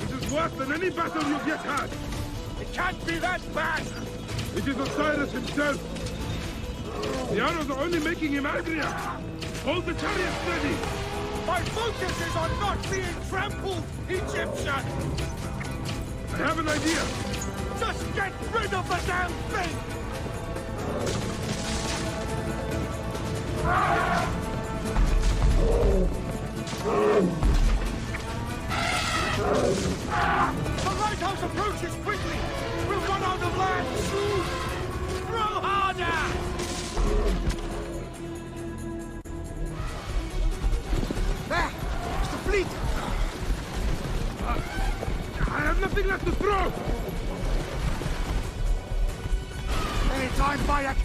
This is worse than any battle you've yet had. It can't be that bad! It is Osiris himself. The arrows are only making him angrier. Hold the chariot steady. My focus is on not being trampled, Egyptian! I have an idea. Just get rid of the damn thing! The lighthouse approaches quickly! We'll run out of land soon! Throw harder! There! It's the fleet! I have nothing left to throw! Anytime, Bayek!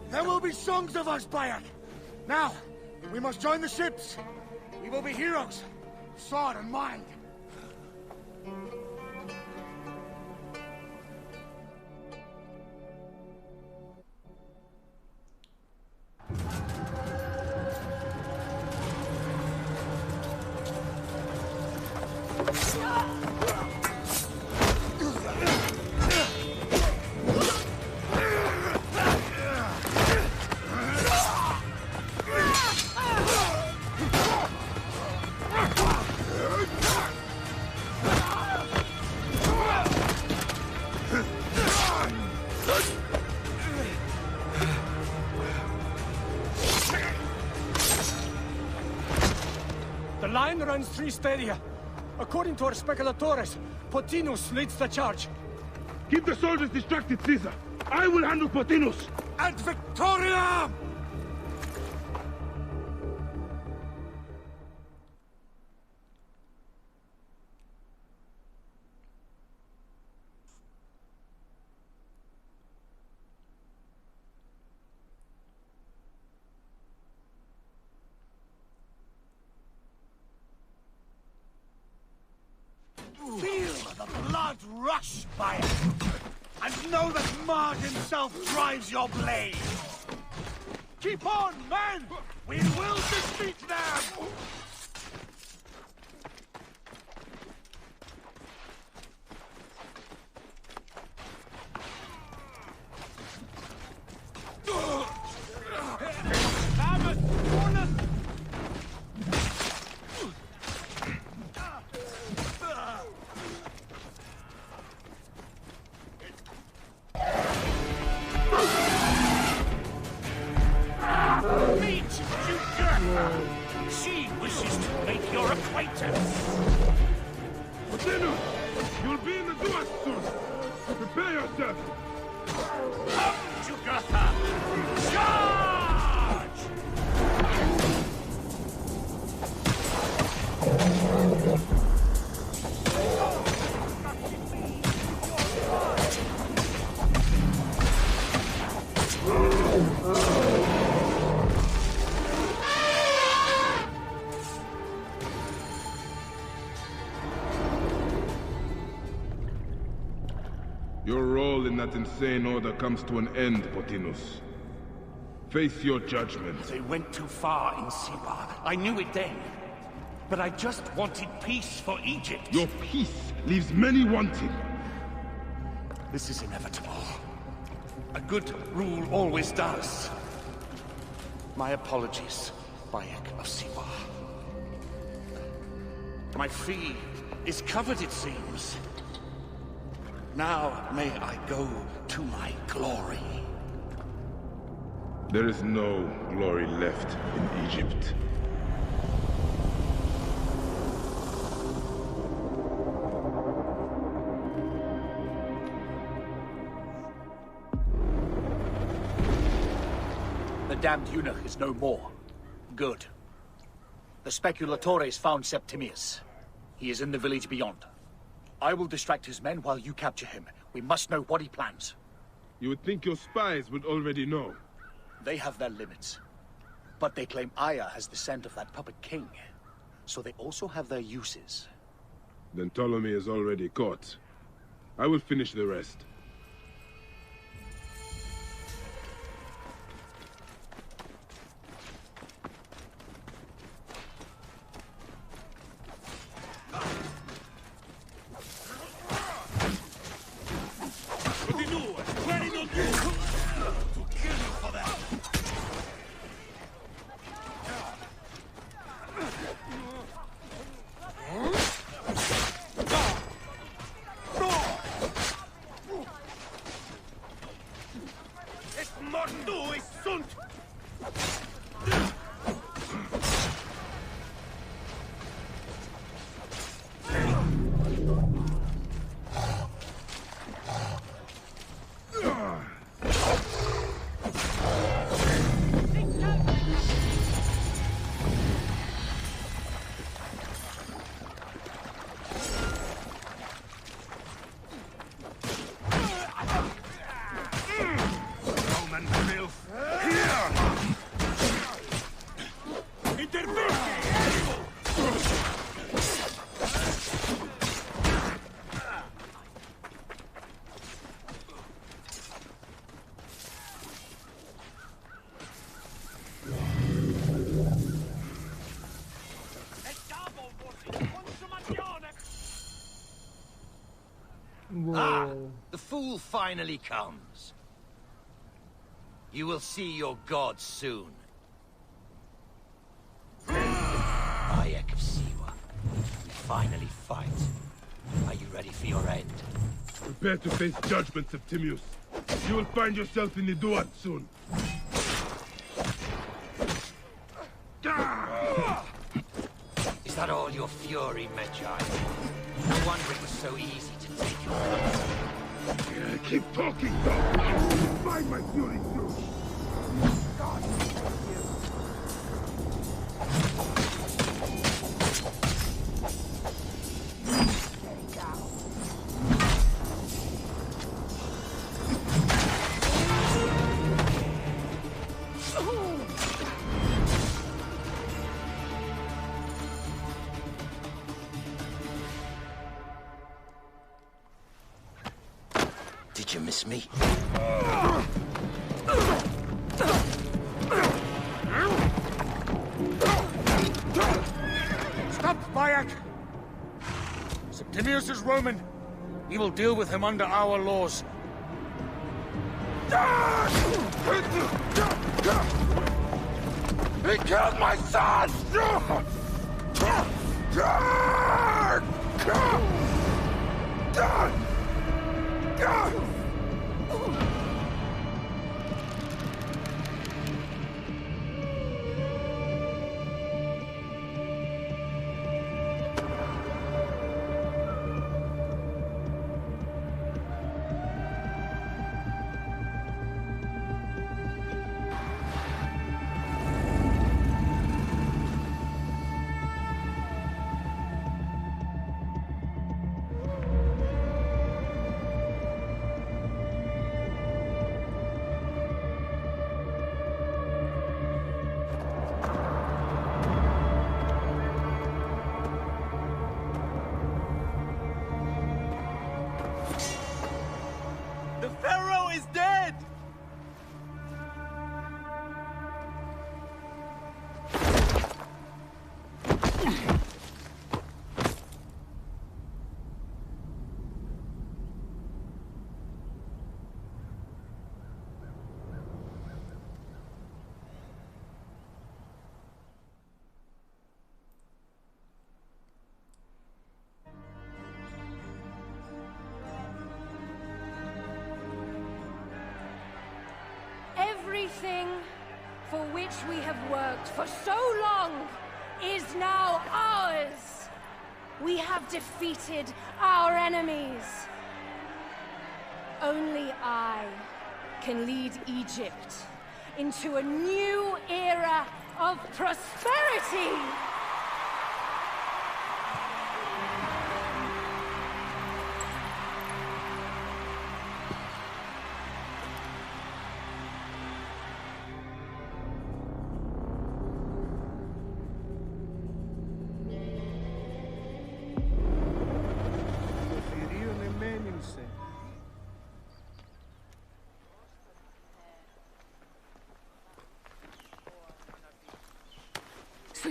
There will be songs of us, Bayek! Now, we must join the ships! We will be heroes! Sword and mind! The line runs 3 stadia. According to our speculatores, Pothinus leads the charge. Keep the soldiers distracted, Caesar. I will handle Pothinus. And Victoria! Feel the blood rush by it, and know that Mars himself drives your blade. Keep on, men! We will defeat them! Meet Jugurtha! She wishes to make your acquaintance! Pothinus, you'll be in the duel soon. Prepare yourself. Come, Jugurtha! Charge! Your role in that insane order comes to an end, Pothinus. Face your judgment. They went too far in Siwa. I knew it then. But I just wanted peace for Egypt. Your peace leaves many wanting. This is inevitable. A good rule always does. My apologies, Bayek of Siwa. My fee is covered, it seems. Now may I go to my glory. There is no glory left in Egypt. The damned eunuch is no more. Good. The speculatores found Septimius. He is in the village beyond. I will distract his men while you capture him. We must know what he plans. You would think your spies would already know. They have their limits. But they claim Aya has the scent of that puppet king. so they also have their uses. Then Ptolemy is already caught. I will finish the rest. The fool finally comes. You will see your god soon. Bayek of Siwa. We finally fight. Are you ready for your end? Prepare to face judgment, Septimius. You will find yourself in the Duat soon. Is that all your fury, Medjay? No wonder it was so easy to take your place. Keep talking, dog! Find my fury soon! God, thank you. Did you miss me? Stop, Bayek! Septimius is Roman. We will deal with him under our laws. He killed my son! The Pharaoh is dead! Everything for which we have worked for so long is now ours. We have defeated our enemies. Only I can lead Egypt into a new era of prosperity.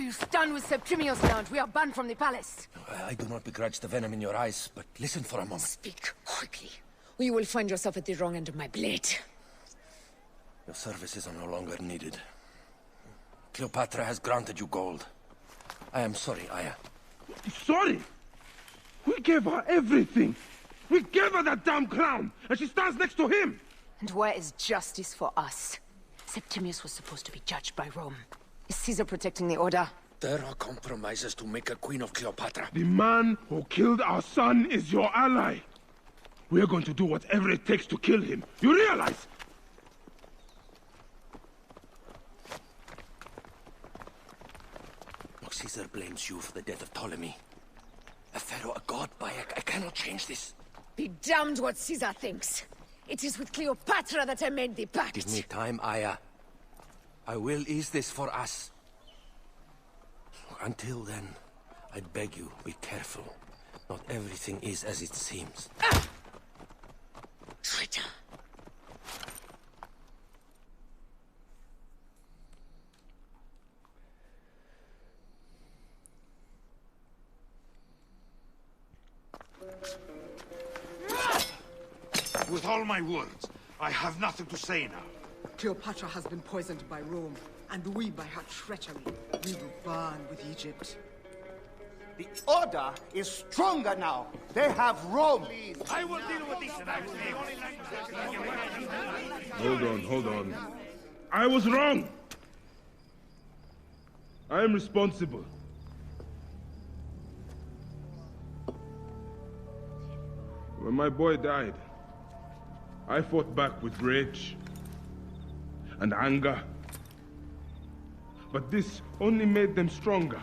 you stand with Septimius now and we are banned from the palace? I do not begrudge the venom in your eyes, but listen for a moment. Speak quickly, or you will find yourself at the wrong end of my blade. Your services are no longer needed. Cleopatra has granted you gold. I am sorry, Aya. Sorry? We gave her everything. We gave her that damn clown, and she stands next to him. And where is justice for us? Septimius was supposed to be judged by Rome. Is Caesar protecting the order? There are compromises to make a queen of Cleopatra. The man who killed our son is your ally. We're going to do whatever it takes to kill him. You realize? Caesar blames you for the death of Ptolemy. A pharaoh, a god, I cannot change this. Be damned what Caesar thinks. It is with Cleopatra that I made the pact. Give me time, Aya. I will ease this for us. Until then, I beg you, be careful. Not everything is as it seems. Ah! Traitor! With all my words, I have nothing to say now. Cleopatra has been poisoned by Rome, and we by her treachery. We will burn with Egypt. The order is stronger now. They have Rome. I will deal with this tonight. Hold on. I was wrong. I am responsible. When my boy died, I fought back with rage and anger. But this only made them stronger.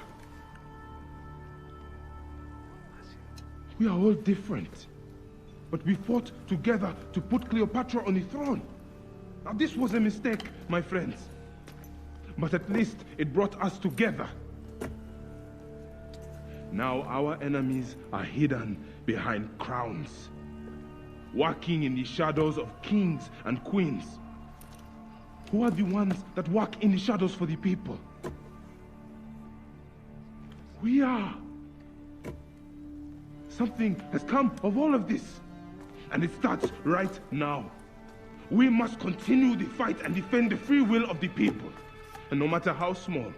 We are all different. But we fought together to put Cleopatra on the throne. Now this was a mistake, my friends. But at least it brought us together. Now our enemies are hidden behind crowns, walking in the shadows of kings and queens. Who are the ones that walk in the shadows for the people? We are. Something has come of all of this, and it starts right now. We must continue the fight and defend the free will of the people. And no matter how small,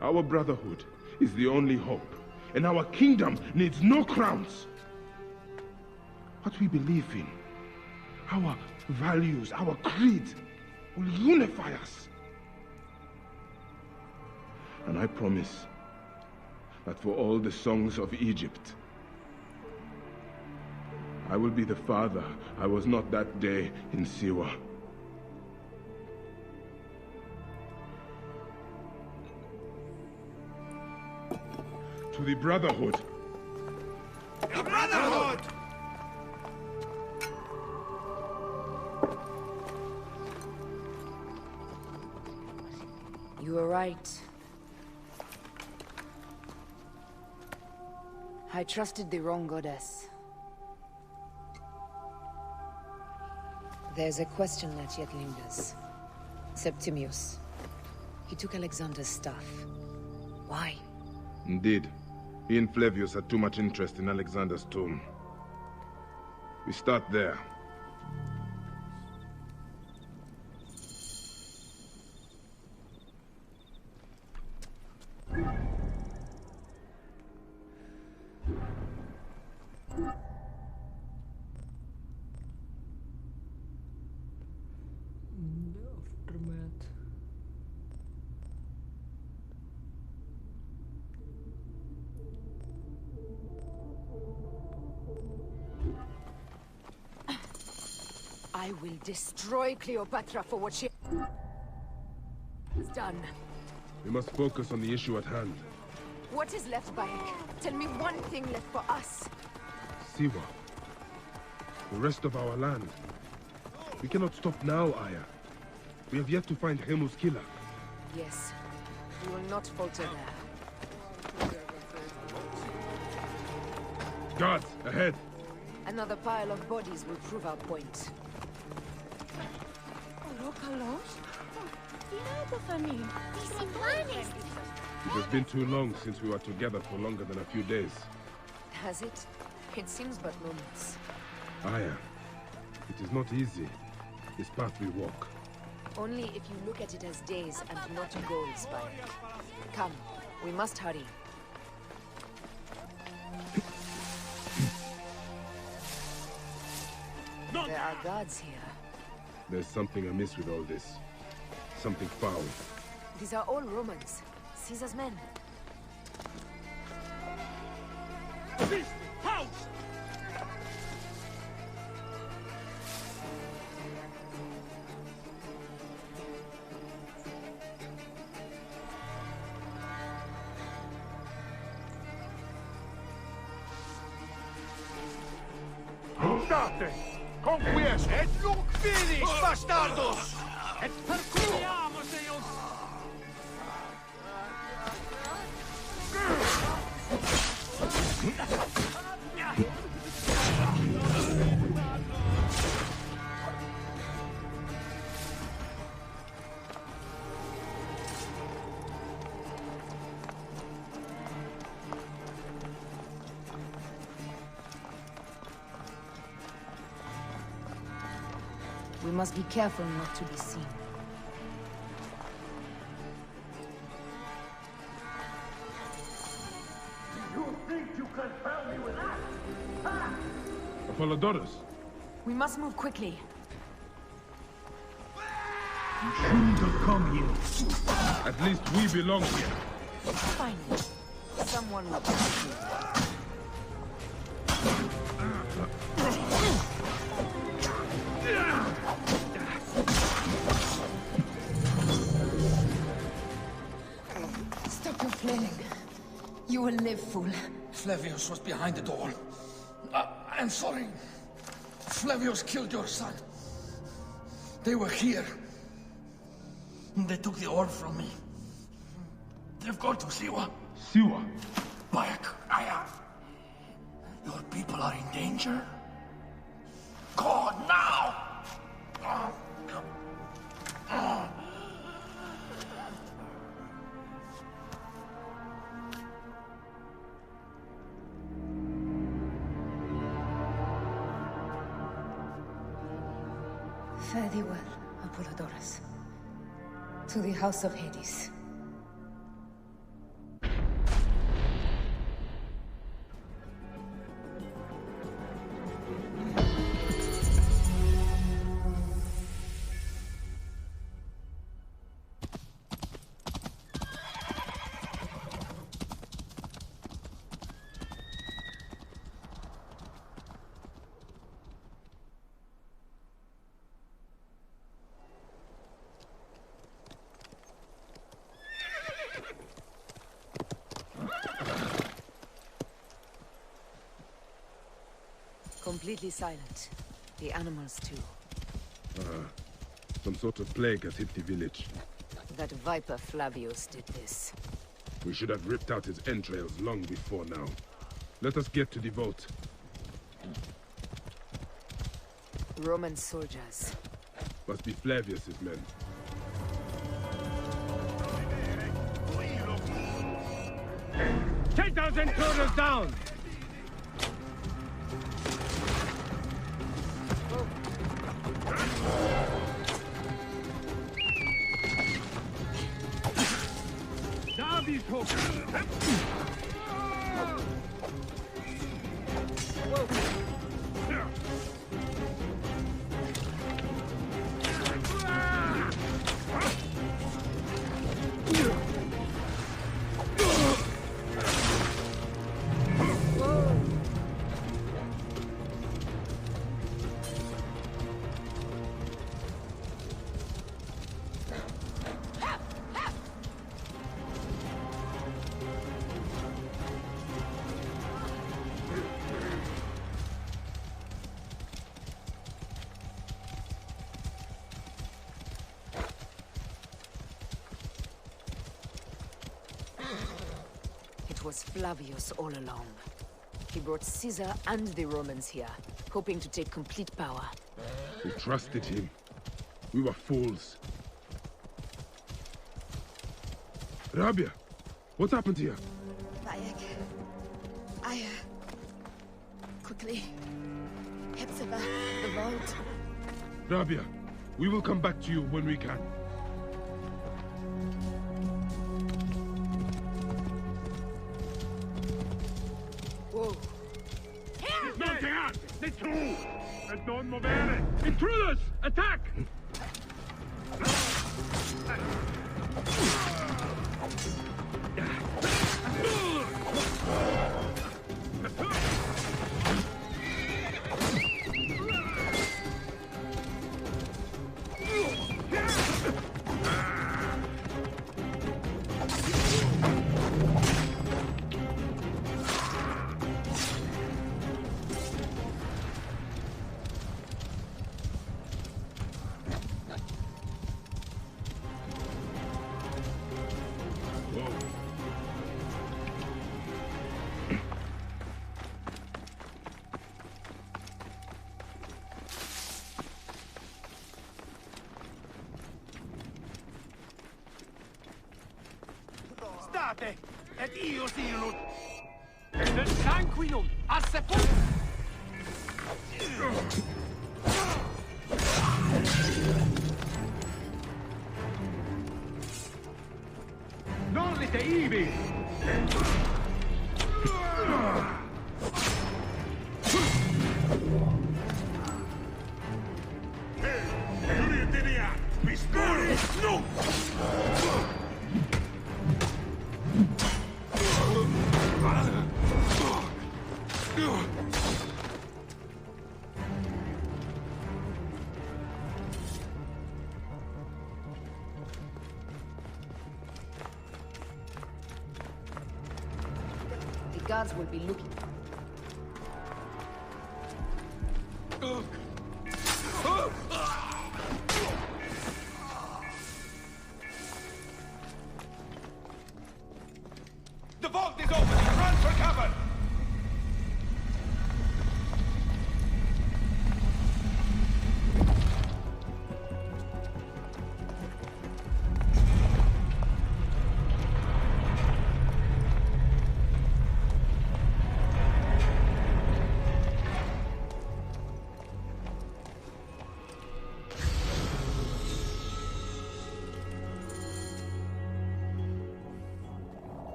our brotherhood is the only hope, and our kingdom needs no crowns. What we believe in, our values, our creed, will unify us. And I promise that for all the songs of Egypt, I will be the father I was not that day in Siwa. To the Brotherhood. The Brotherhood! You were right. I trusted the wrong goddess. There's a question that yet lingers. Septimius. He took Alexander's stuff. Why? Indeed. He and Flavius had too much interest in Alexander's tomb. We start there. Aftermath. I will destroy Cleopatra for what she has done. We must focus on the issue at hand. What is left, Bayek? Tell me one thing left for us. Siwa. The rest of our land. We cannot stop now, Aya. We have yet to find Hemu's killer. Yes. We will not falter there. Guards, ahead! Another pile of bodies will prove our point. It has been too long since we were together for longer than a few days. Has it? It seems but moments. Aya, it is not easy, this path we walk. Only if you look at it as days and not goals, Bayek. Come, we must hurry. There are guards here. There's something amiss with all this. Something foul. These are all Romans. Caesar's men. House! State! Conquiesce! Et nunc finis, bastardos! Et percuriamo, señor! We must be careful not to be seen. You think you can tell me with that? Apollodorus! We must move quickly. You shouldn't have come here. At least we belong here. Finally, someone will protect you. Stop your flailing. You will live, fool. Flavius was behind the door. I'm sorry. Flavius killed your son. They were here. They took the orb from me. They've gone to Siwa. Siwa? Bayek, Aya. Your people are in danger. Go now! Fare thee well, Apollodorus. To the House of Hades. Completely silent. The animals too. Some sort of plague has hit the village. That viper Flavius did this. We should have ripped out his entrails long before now. Let us get to the vault. Roman soldiers. Must be Flavius's men. 10,000 trotters down! Down these hooks! It was Flavius all along. He brought Caesar and the Romans here, hoping to take complete power. We trusted him. We were fools. Rabia, What happened here? Bayek. Quickly. Hepzibah, the vault. Rabia, we will come back to you when we can. Whoa. Non movere! Intruders! Attack! State, ed io sinut. Nel sanguinum, a sepolcro. Non li te ivi! The guards will be looking. The vault is open! Run for cover!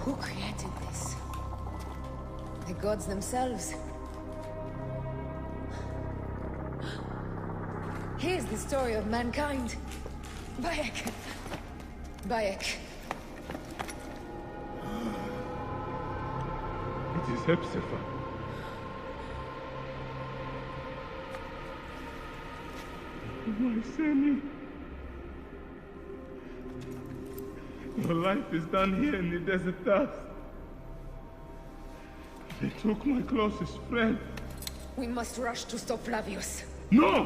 Who created this? The gods themselves. Here's the story of mankind. Bayek. Bayek. It is Hepzibah. My Sammy. Your life is done here in the desert dust. They took my closest friend. We must rush to stop Flavius. No!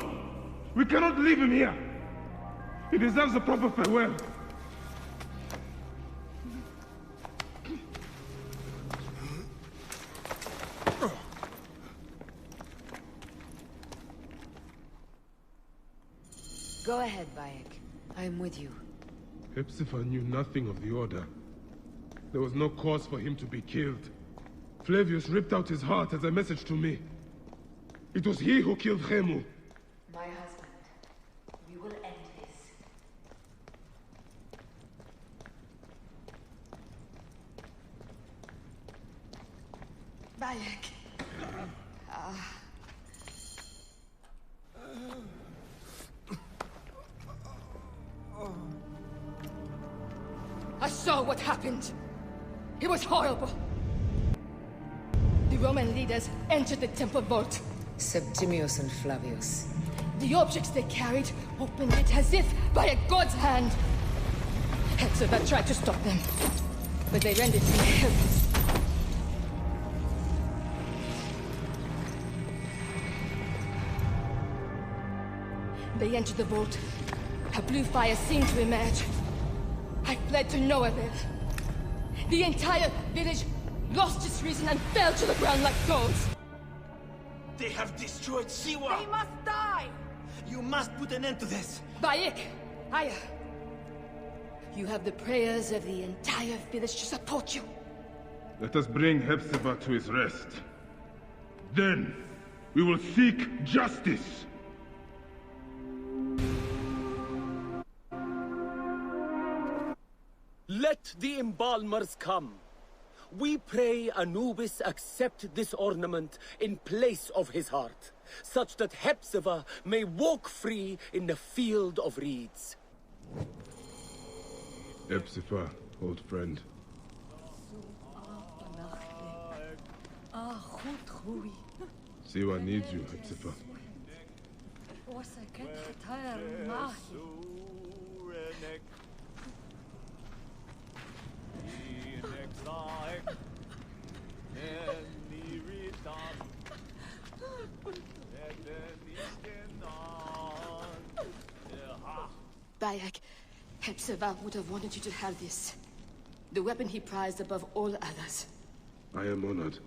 We cannot leave him here! He deserves a proper farewell. Go ahead, Bayek. I am with you. Hepzibah knew nothing of the order. There was no cause for him to be killed. Flavius ripped out his heart as a message to me. It was he who killed Khemu. My husband. We will end this. Bayek. I saw what happened. It was horrible. The Roman leaders entered the temple vault. Septimius and Flavius. The objects they carried opened it as if by a god's hand. Hepzibah tried to stop them, but they rendered him helpless. They entered the vault. A blue fire seemed to emerge. I fled to no avail. The entire village lost its reason and fell to the ground like stones. They have destroyed Siwa! They must die! You must put an end to this! Bayek! Aya! You have the prayers of the entire village to support you. Let us bring Hepzibah to his rest. Then, we will seek justice! Let the embalmers come. We pray Anubis accept this ornament in place of his heart, such that Hepzibah may walk free in the field of reeds. Hepzibah, old friend. Siwa needs you, Hepzibah. Bayek, Hepzibah would have wanted you to have this. The weapon he prized above all others. I am honored.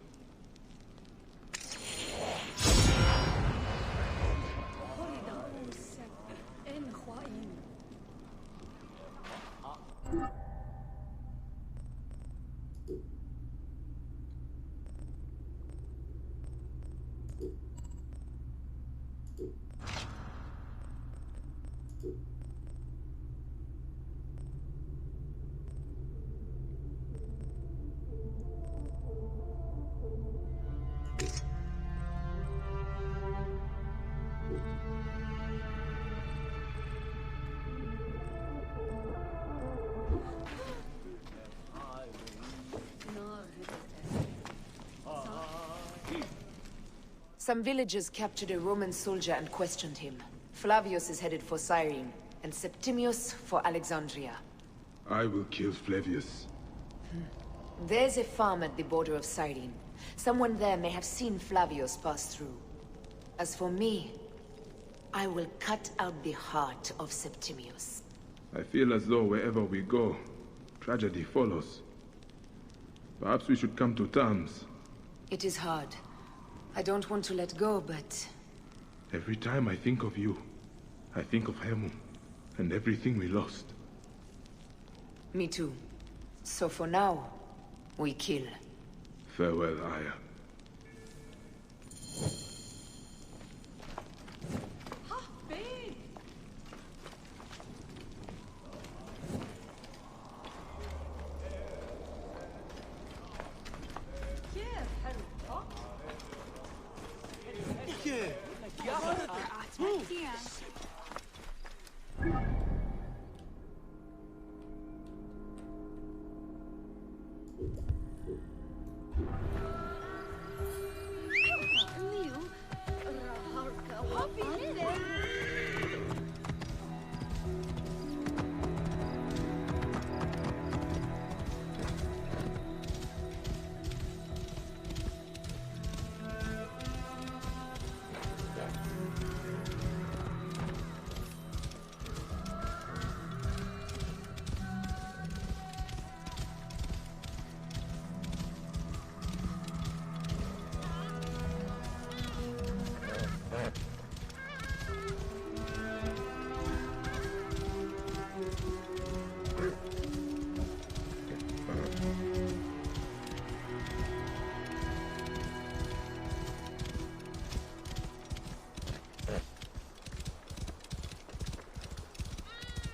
Some villagers captured a Roman soldier and questioned him. Flavius is headed for Cyrene, and Septimius for Alexandria. I will kill Flavius. There's a farm at the border of Cyrene. Someone there may have seen Flavius pass through. As for me, I will cut out the heart of Septimius. I feel as though wherever we go, tragedy follows. Perhaps we should come to terms. It is hard. I don't want to let go, but... Every time I think of you, I think of Hemu, and everything we lost. Me too. So for now, we kill. Farewell, Aya.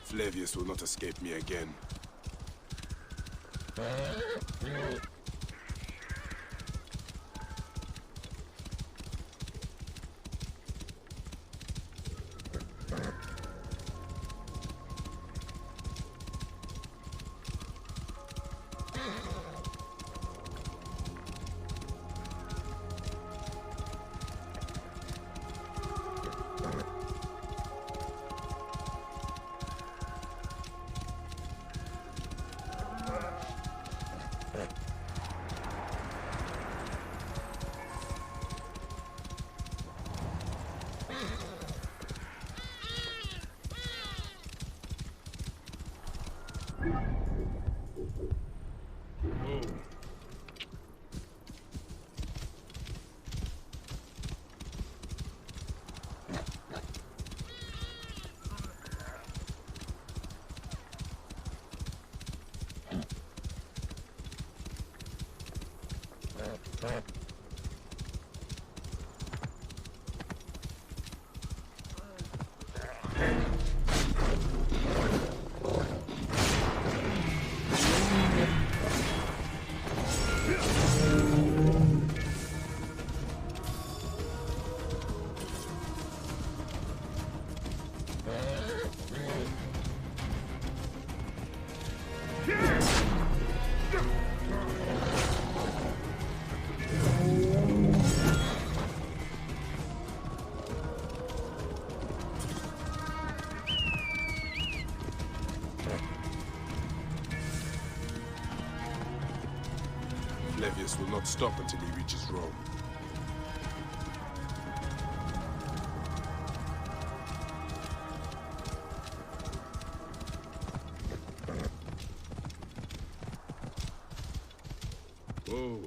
Flavius will not escape me again. Flavius will not stop until he reaches Rome. Oh.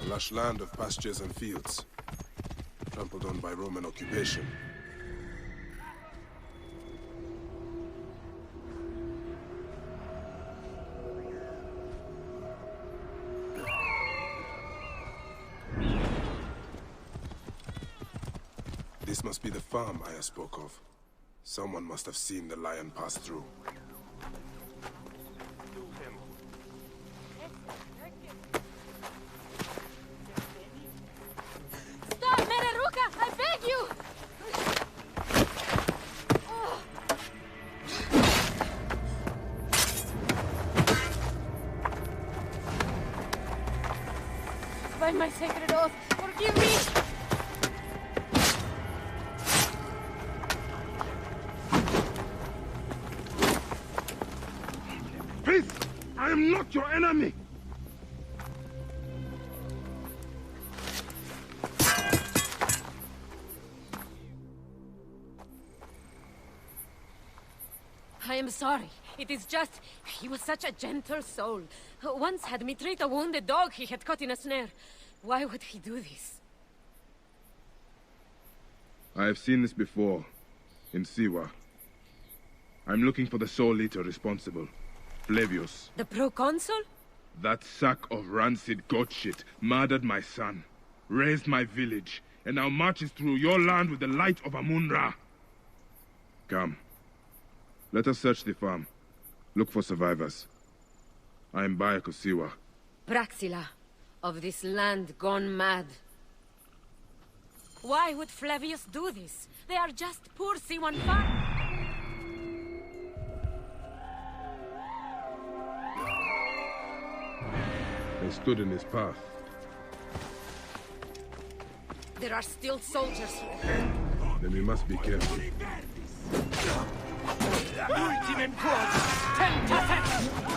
A lush land of pastures and fields, trampled on by Roman occupation. This must be the farm I spoke of. Someone must have seen the lion pass through. By my sacred oath, forgive me! Peace! I am not your enemy! I am sorry. It is just... he was such a gentle soul. Once had me treat a wounded dog he had caught in a snare. Why would he do this? I have seen this before, in Siwa. I'm looking for the soul eater responsible, Flavius. The proconsul? That sack of rancid goat shit murdered my son, raised my village, and now marches through your land with the light of Amun-Ra. Come. Let us search the farm. Look for survivors. I am Bayako Siwa. Praxila, of this land gone mad. Why would Flavius do this? They are just poor Siwan farm. They stood in his path. There are still soldiers here. Then we must be careful. Ultimate quad! 10%!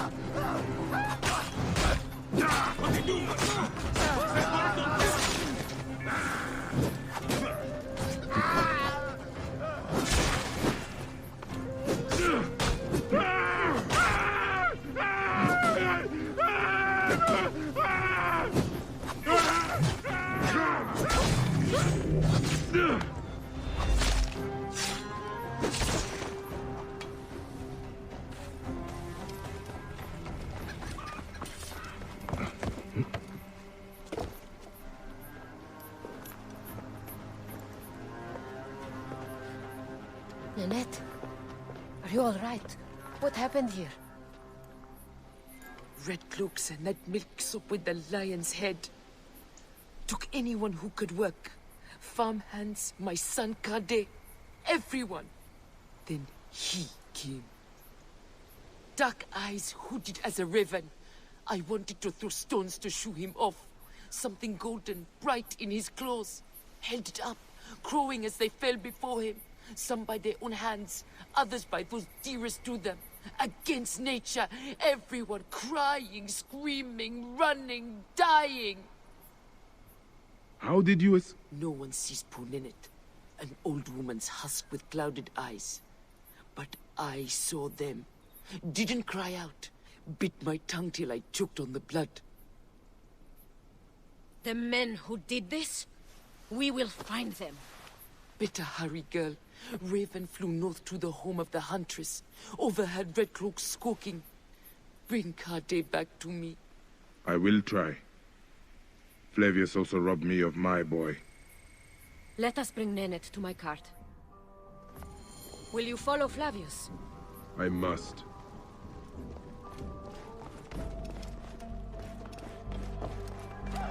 Nanette, are you all right? What happened here? Red cloaks and that milk soup with the lion's head. Took anyone who could work. Farmhands, my son Kade, everyone. Then he came. Dark eyes hooded as a raven. I wanted to throw stones to shoo him off. Something golden, bright in his claws. Held it up, crowing as they fell before him. Some by their own hands, others by those dearest to them. Against nature, everyone crying, screaming, running, dying. How did you No one sees poor Ninette, an old woman's husk with clouded eyes. But I saw them. Didn't cry out. Bit my tongue till I choked on the blood. The men who did this, we will find them. Better hurry, girl. Raven flew north to the home of the Huntress. Overhead red cloaks squawking. Bring Kade back to me. I will try. Flavius also robbed me of my boy. Let us bring Ninette to my cart. Will you follow Flavius? I must.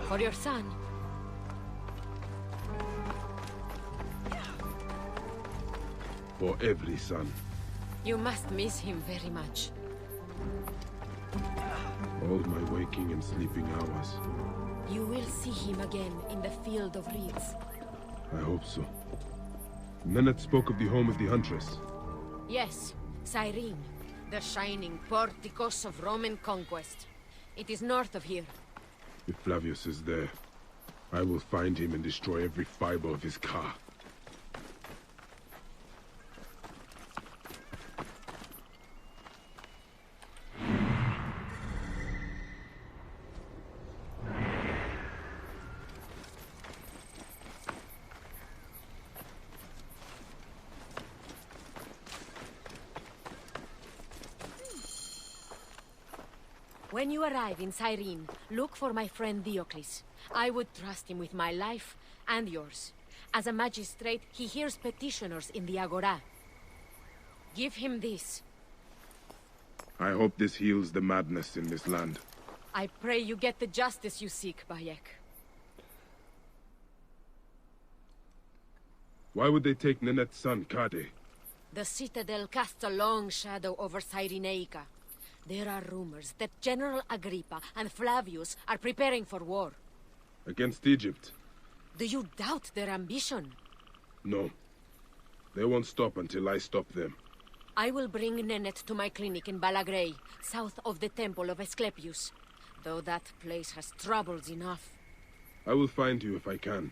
For your son. For every son. You must miss him very much. All my waking and sleeping hours. You will see him again in the Field of Reeds. I hope so. Ninette spoke of the home of the Huntress. Yes, Cyrene, the shining porticos of Roman conquest. It is north of here. If Flavius is there, I will find him and destroy every fiber of his car. When you arrive in Cyrene, look for my friend Diocles. I would trust him with my life and yours. As a magistrate, he hears petitioners in the Agora. Give him this. I hope this heals the madness in this land. I pray you get the justice you seek, Bayek. Why would they take Ninette's son, Kade? The Citadel casts a long shadow over Cyrenaica. There are rumors that General Agrippa and Flavius are preparing for war. Against Egypt? Do you doubt their ambition? No. They won't stop until I stop them. I will bring Ninette to my clinic in Balagrey, south of the Temple of Asclepius. Though that place has troubles enough. I will find you if I can.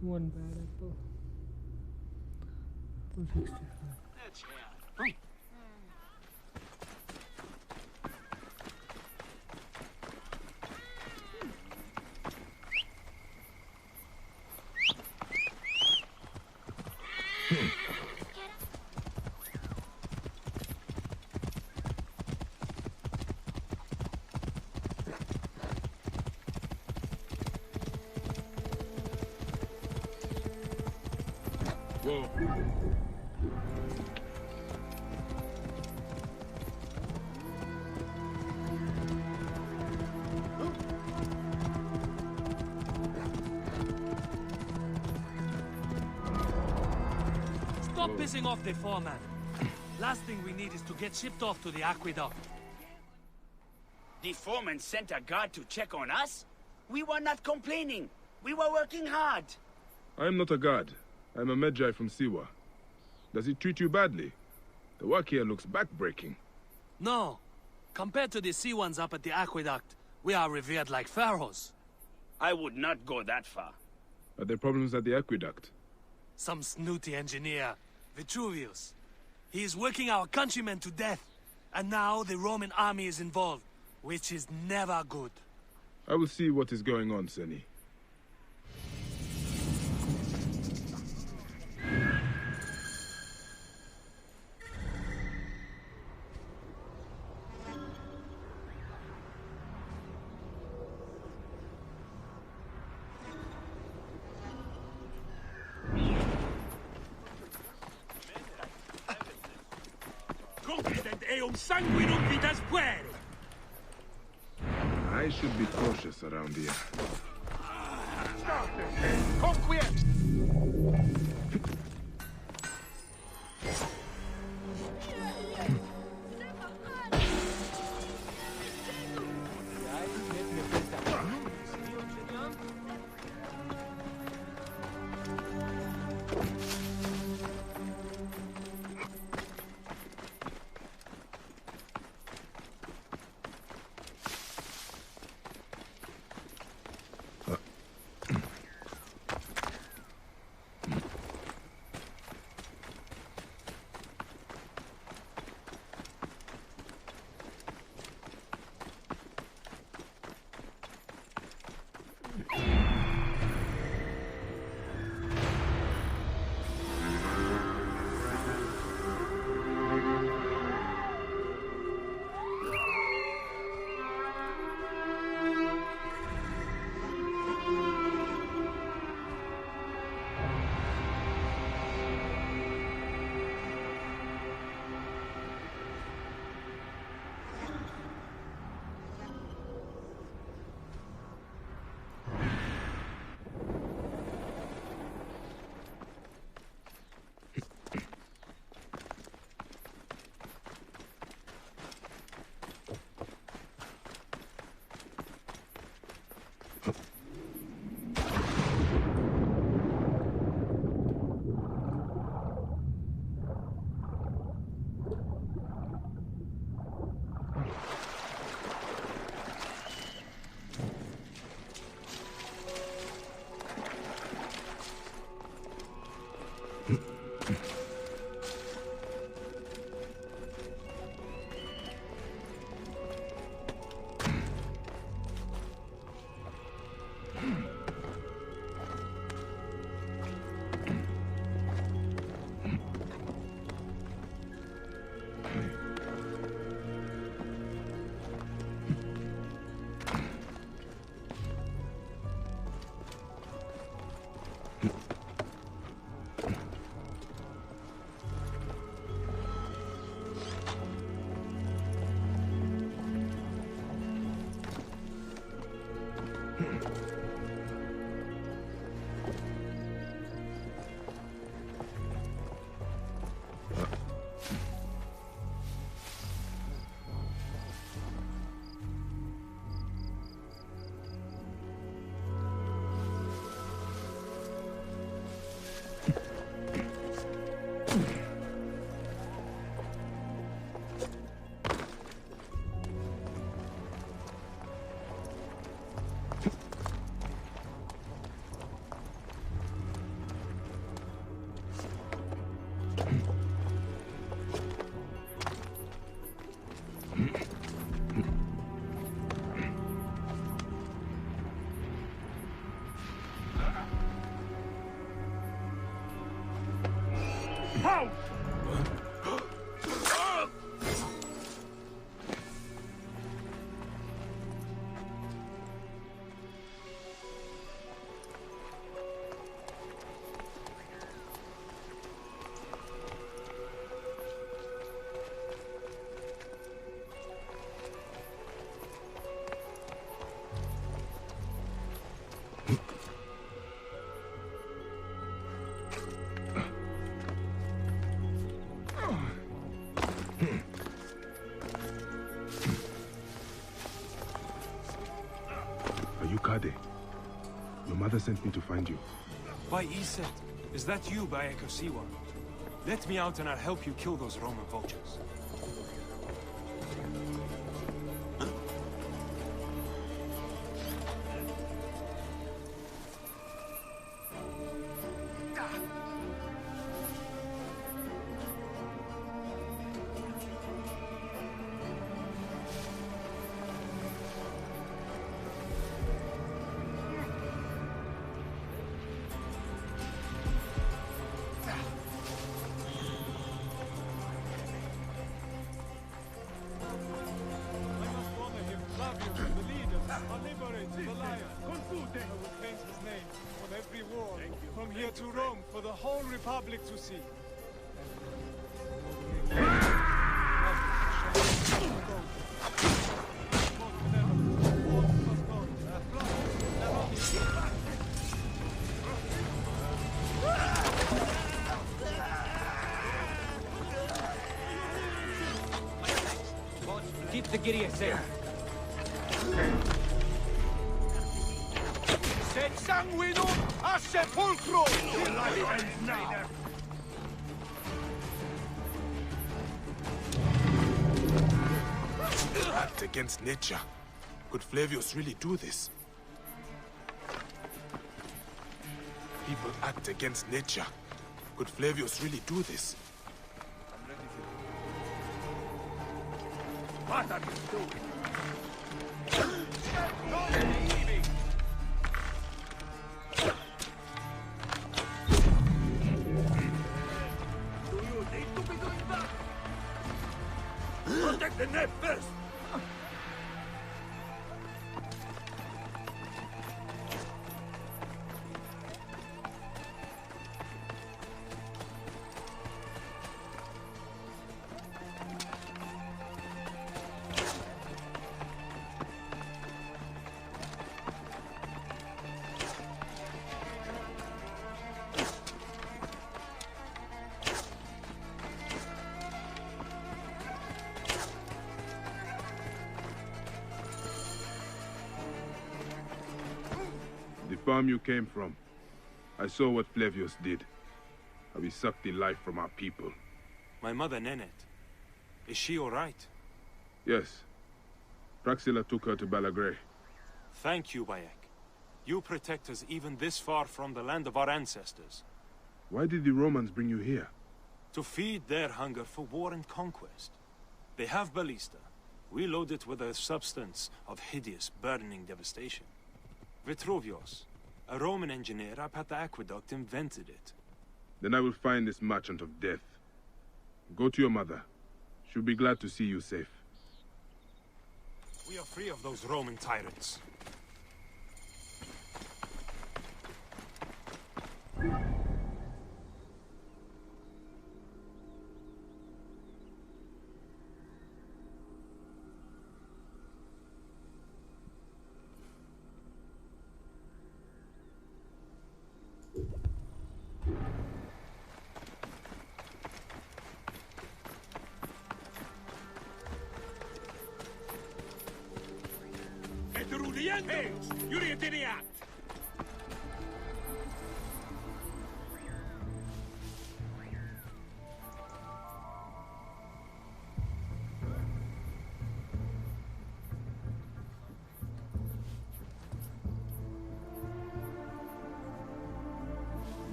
One bad apple. 165. Whoa. Stop pissing off the foreman. Last thing we need is to get shipped off to the aqueduct. The foreman sent a guard to check on us? We were not complaining. We were working hard. I am not a god. I am a Magi from Siwa. Does he treat you badly? The work here looks backbreaking. No. Compared to the sea ones up at the aqueduct, we are revered like pharaohs. I would not go that far. Are there problems at the aqueduct? Some snooty engineer, Vitruvius. He is working our countrymen to death. And now the Roman army is involved, which is never good. I will see what is going on, Seni. I should be cautious around here. started! Conquiert! How? Your mother sent me to find you. By Iset, is that you, Bayek of Siwa? Let me out and I'll help you kill those Roman vultures. From here to Rome for the whole Republic to see. the Giria say? Sed sanguinum a sepulcro! Your life ends now! Act against nature. Could Flavius really do this? People act against nature. Could Flavius really do this? What are you doing? Do you need to be doing that? Protect the net first! The farm you came from. I saw what Flavius did. How he sucked the life from our people. My mother, Nenet. Is she all right? Yes. Praxilla took her to Balagray. Thank you, Bayek. You protect us even this far from the land of our ancestors. Why did the Romans bring you here? To feed their hunger for war and conquest. They have ballista. We load it with a substance of hideous, burning devastation. Vitruvius, a Roman engineer up at the aqueduct, invented it. Then I will find this merchant of death. Go to your mother. She'll be glad to see you safe. We are free of those Roman tyrants.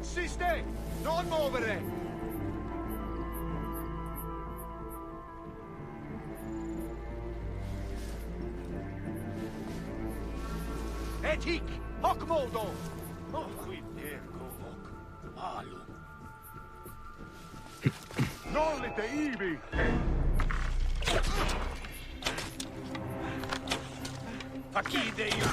Siste! Non muovere! Et hic! Hoc modo! Oh, quid ergo hoc malum. Nolite ibi! Facide io!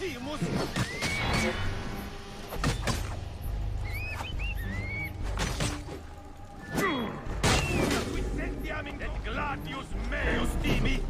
Maximus! Et gladius meus timi!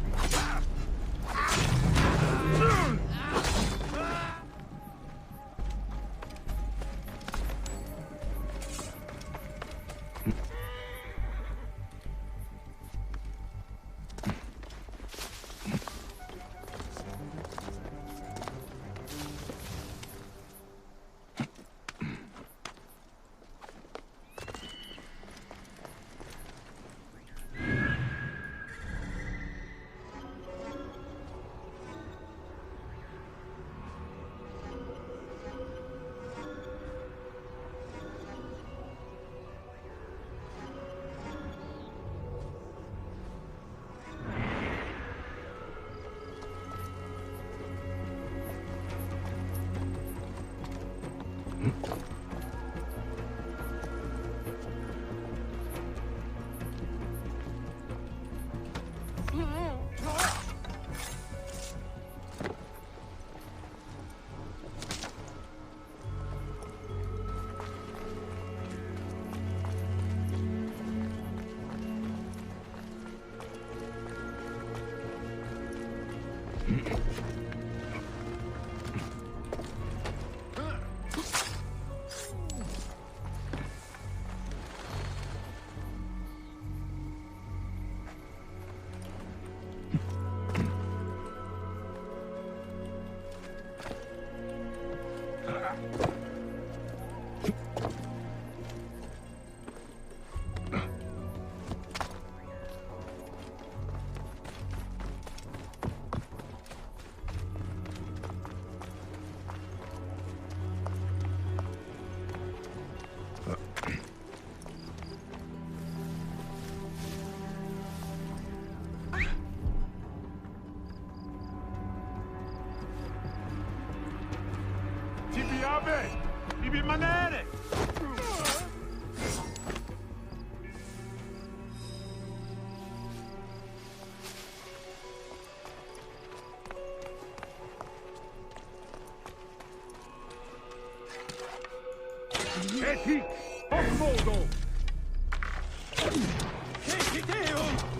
Devi rimanere! Eti! Osmodo! Eti Deo!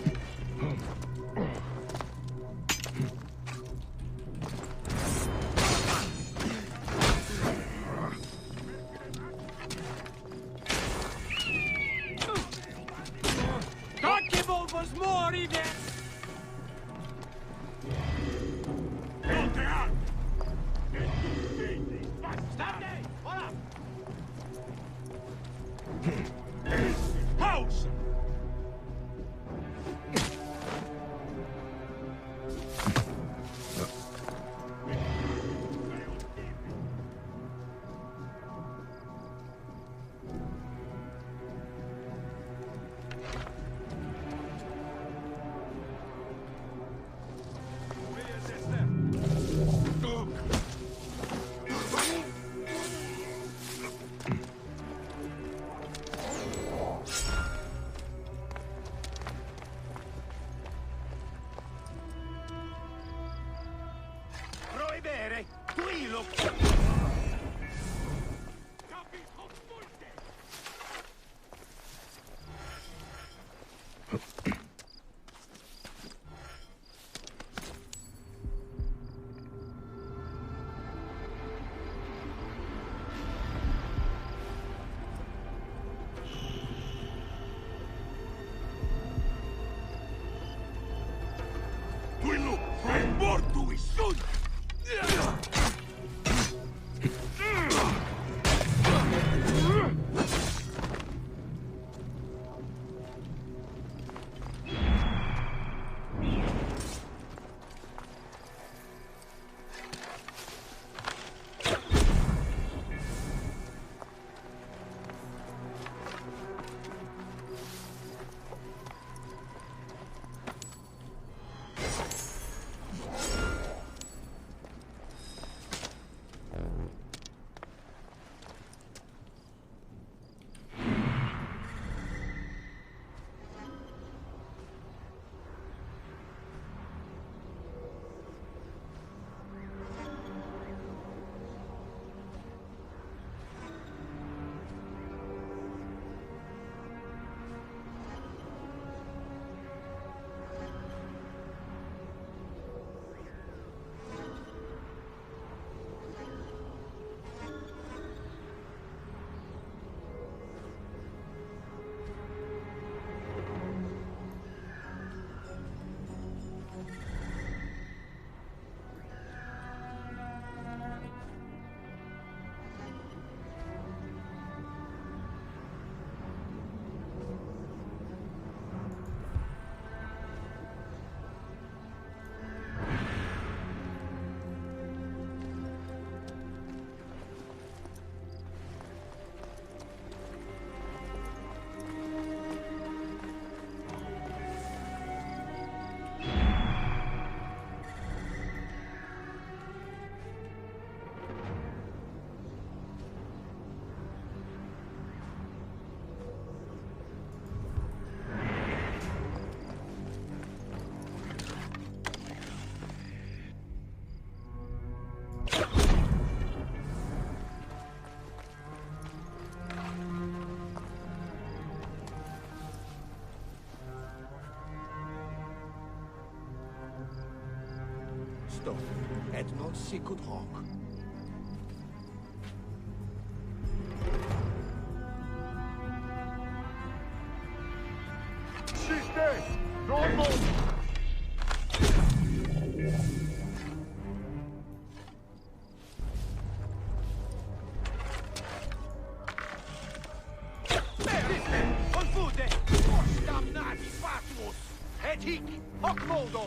Justo, et non sicut hoc. Confude! Damnati fatuus! Et hic, hoc modo!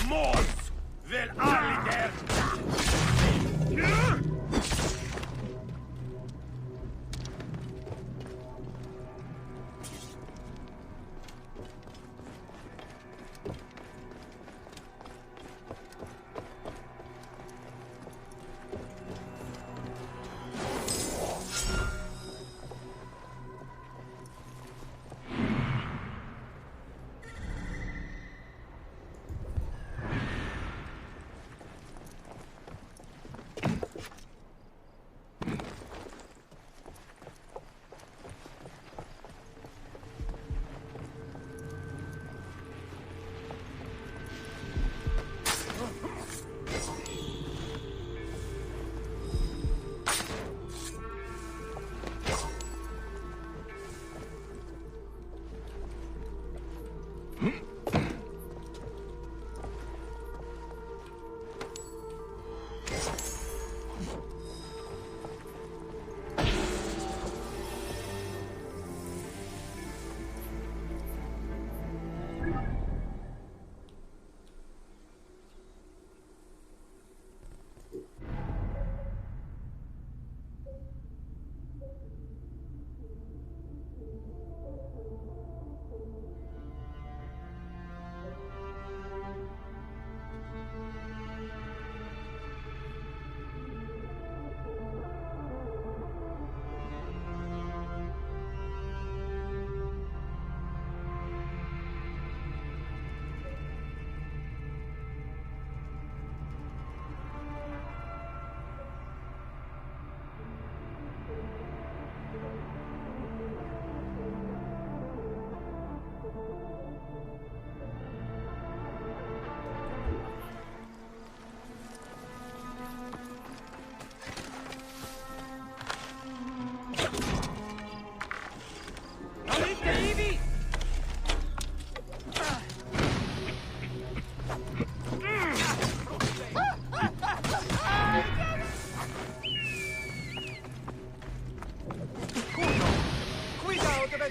Mors! Vel alliger!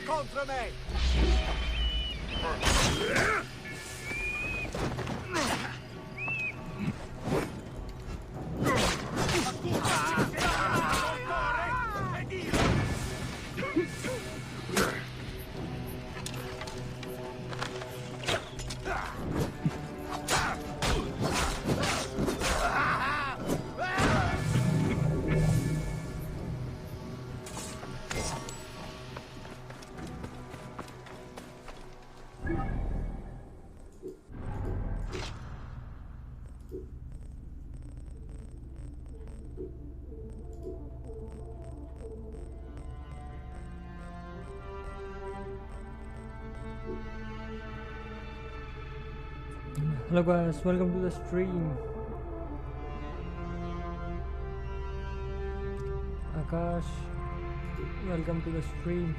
Contra me! Hello guys, welcome to the stream. Akash, welcome to the stream.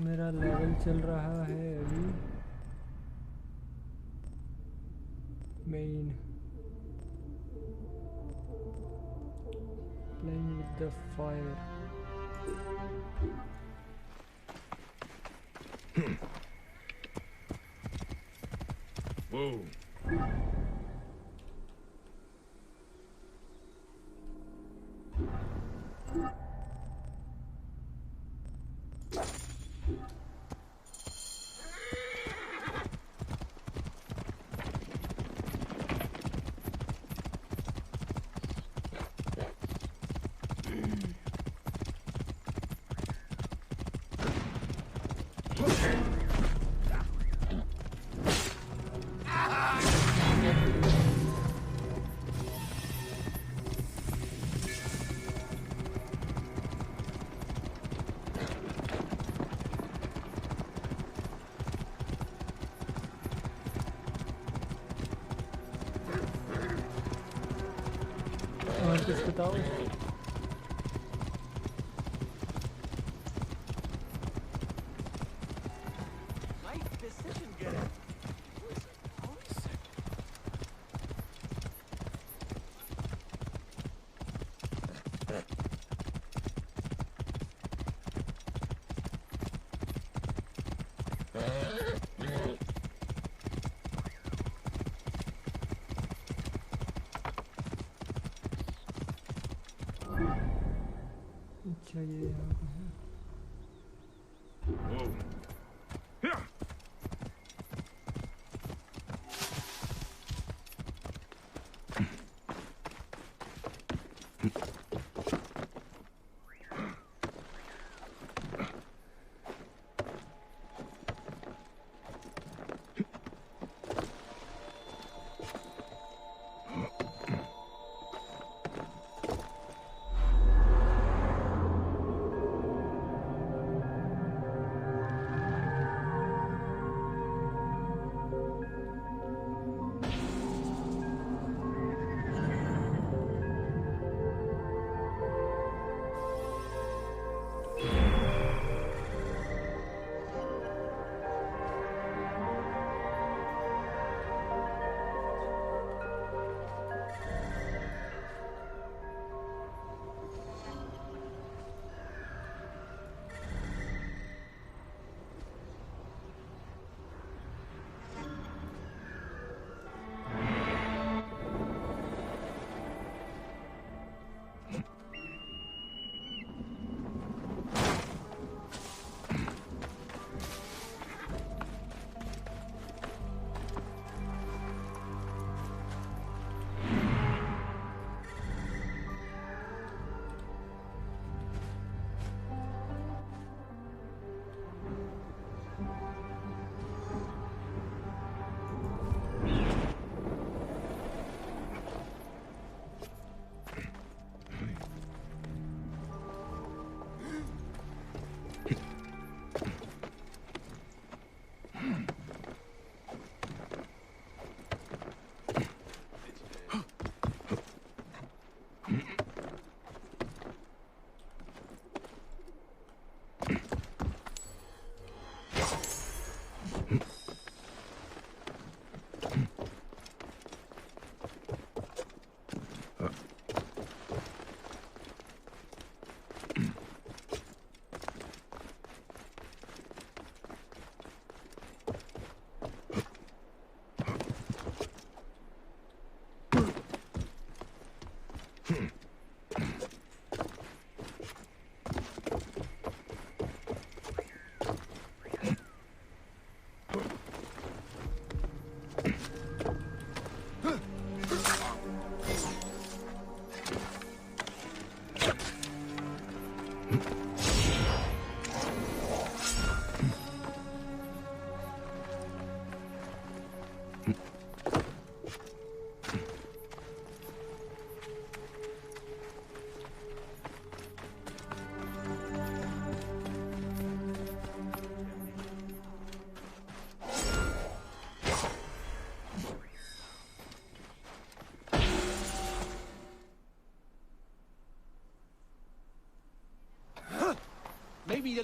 मेरा level चल रहा है अभी main playing with the fire. Whoa. कुछ बताओ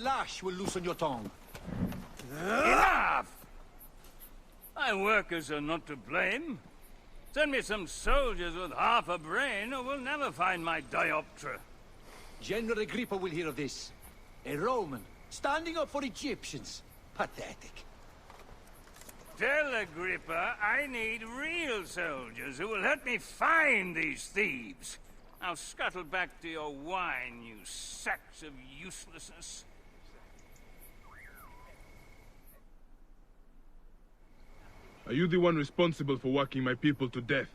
lash will loosen your tongue. Enough! My workers are not to blame. Send me some soldiers with half a brain, or we'll never find my dioptra. General Agrippa will hear of this. A Roman, standing up for Egyptians. Pathetic. Tell Agrippa I need real soldiers who will help me find these thieves. Now scuttle back to your wine, you sacks of uselessness. Are you the one responsible for working my people to death?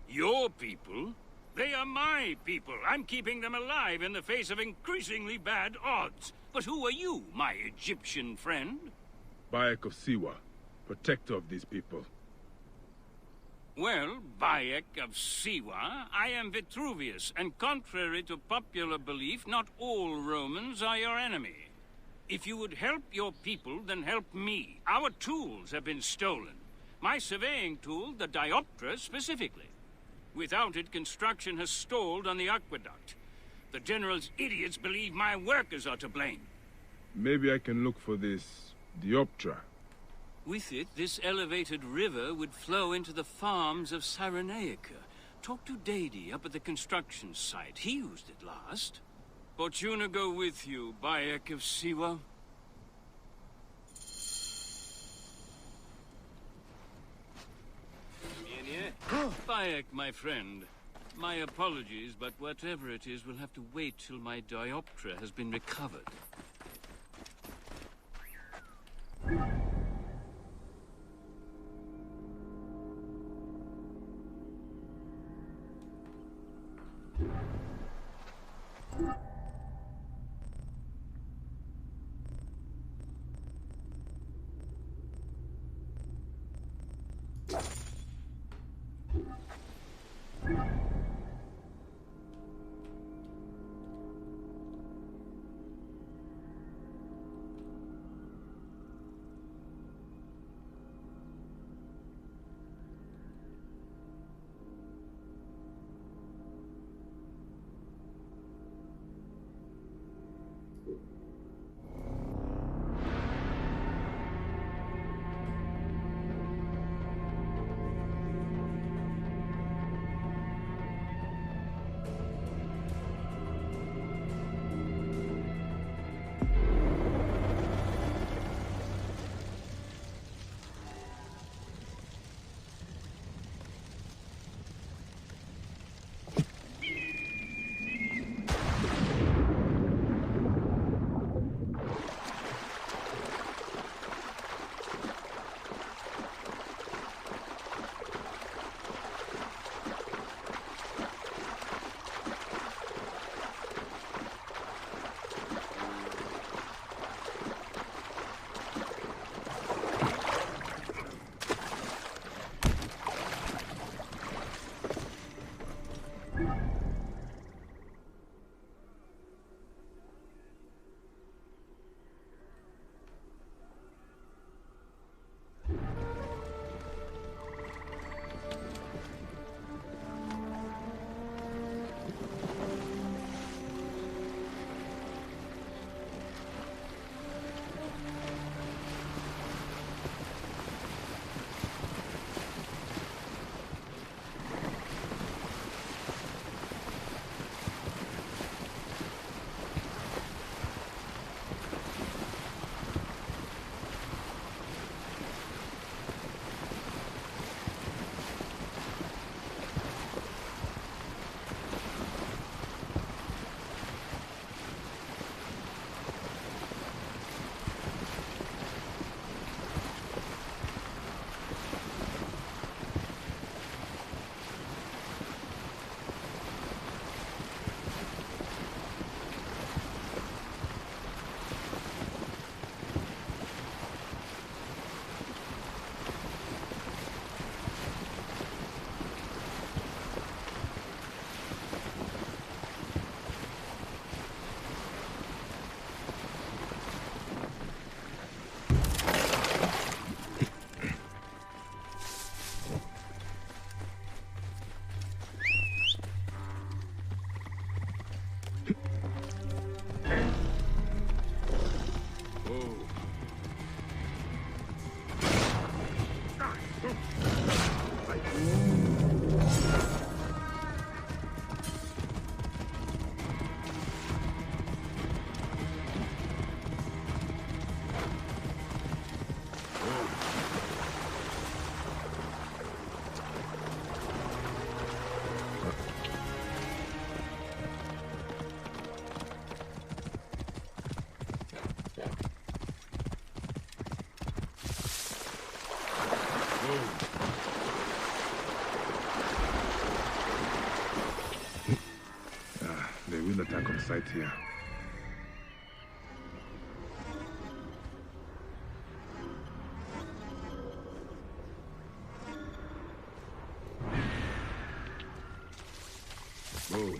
Your people? They are my people. I'm keeping them alive in the face of increasingly bad odds. But who are you, my Egyptian friend? Bayek of Siwa, protector of these people. Well, Bayek of Siwa, I am Vitruvius, and contrary to popular belief, not all Romans are your enemy. If you would help your people, then help me. Our tools have been stolen. My surveying tool, the dioptra, specifically. Without it, construction has stalled on the aqueduct. The General's idiots believe my workers are to blame. Maybe I can look for this dioptra. With it, this elevated river would flow into the farms of Cyrenaica. Talk to Dady up at the construction site. He used it last. Fortuna go with you, Bayek of Siwa. Bayek, my friend. My apologies, but whatever it is, we'll have to wait till my dioptra has been recovered. They will attack on sight here. Boom.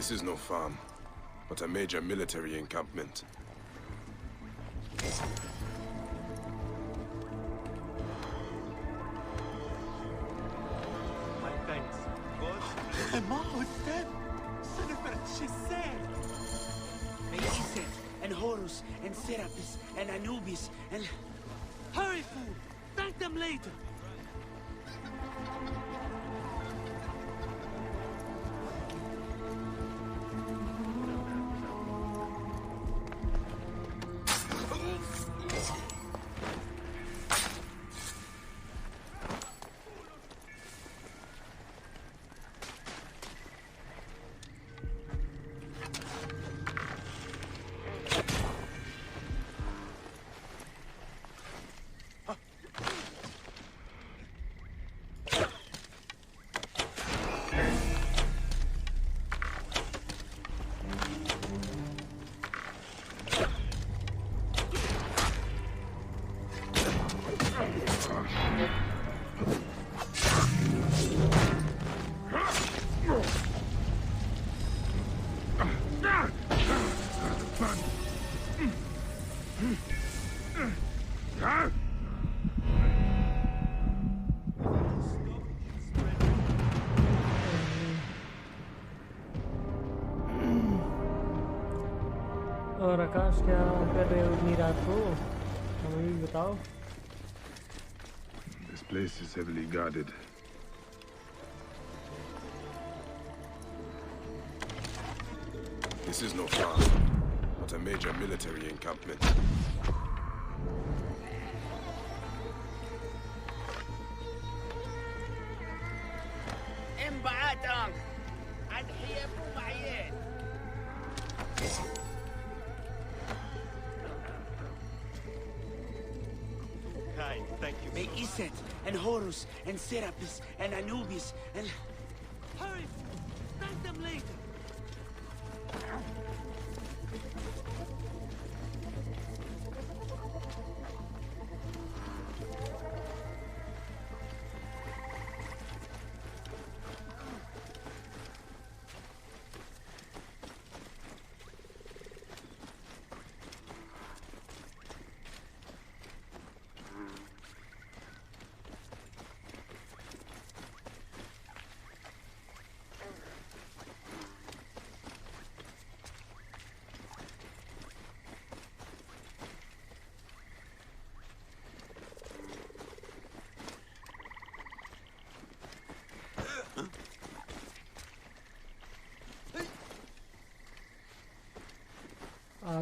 This is no farm, but a major military encampment. My thanks. May Iset and Horus and Serapis and Anubis and... Hurry, fool! Thank them later! और आकाश क्या कर रहे हो इतनी रात को हमें भी बताओ This place is heavily guarded. This is no farm, but a major military encampment. Thank you. May Iset and Horus and Serapis and Anubis and... Hurry, fool! Thank them later!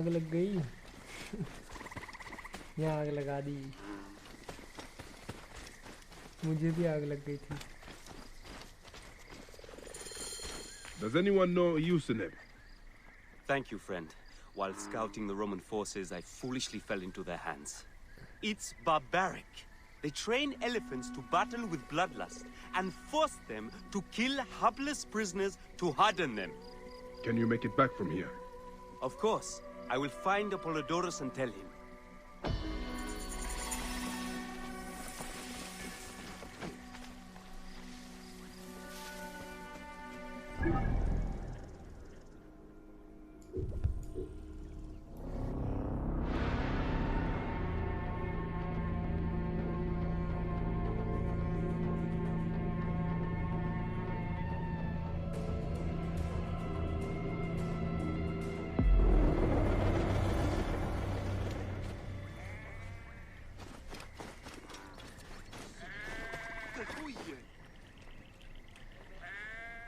आग लग गई। यहाँ आग लगा दी। मुझे भी आग लग गई थी। Does anyone know Usenev? Thank you, friend. While scouting the Roman forces, I foolishly fell into their hands. It's barbaric. They train elephants to battle with bloodlust and force them to kill hapless prisoners to harden them. Can you make it back from here? Of course. I will find Apollodorus and tell him.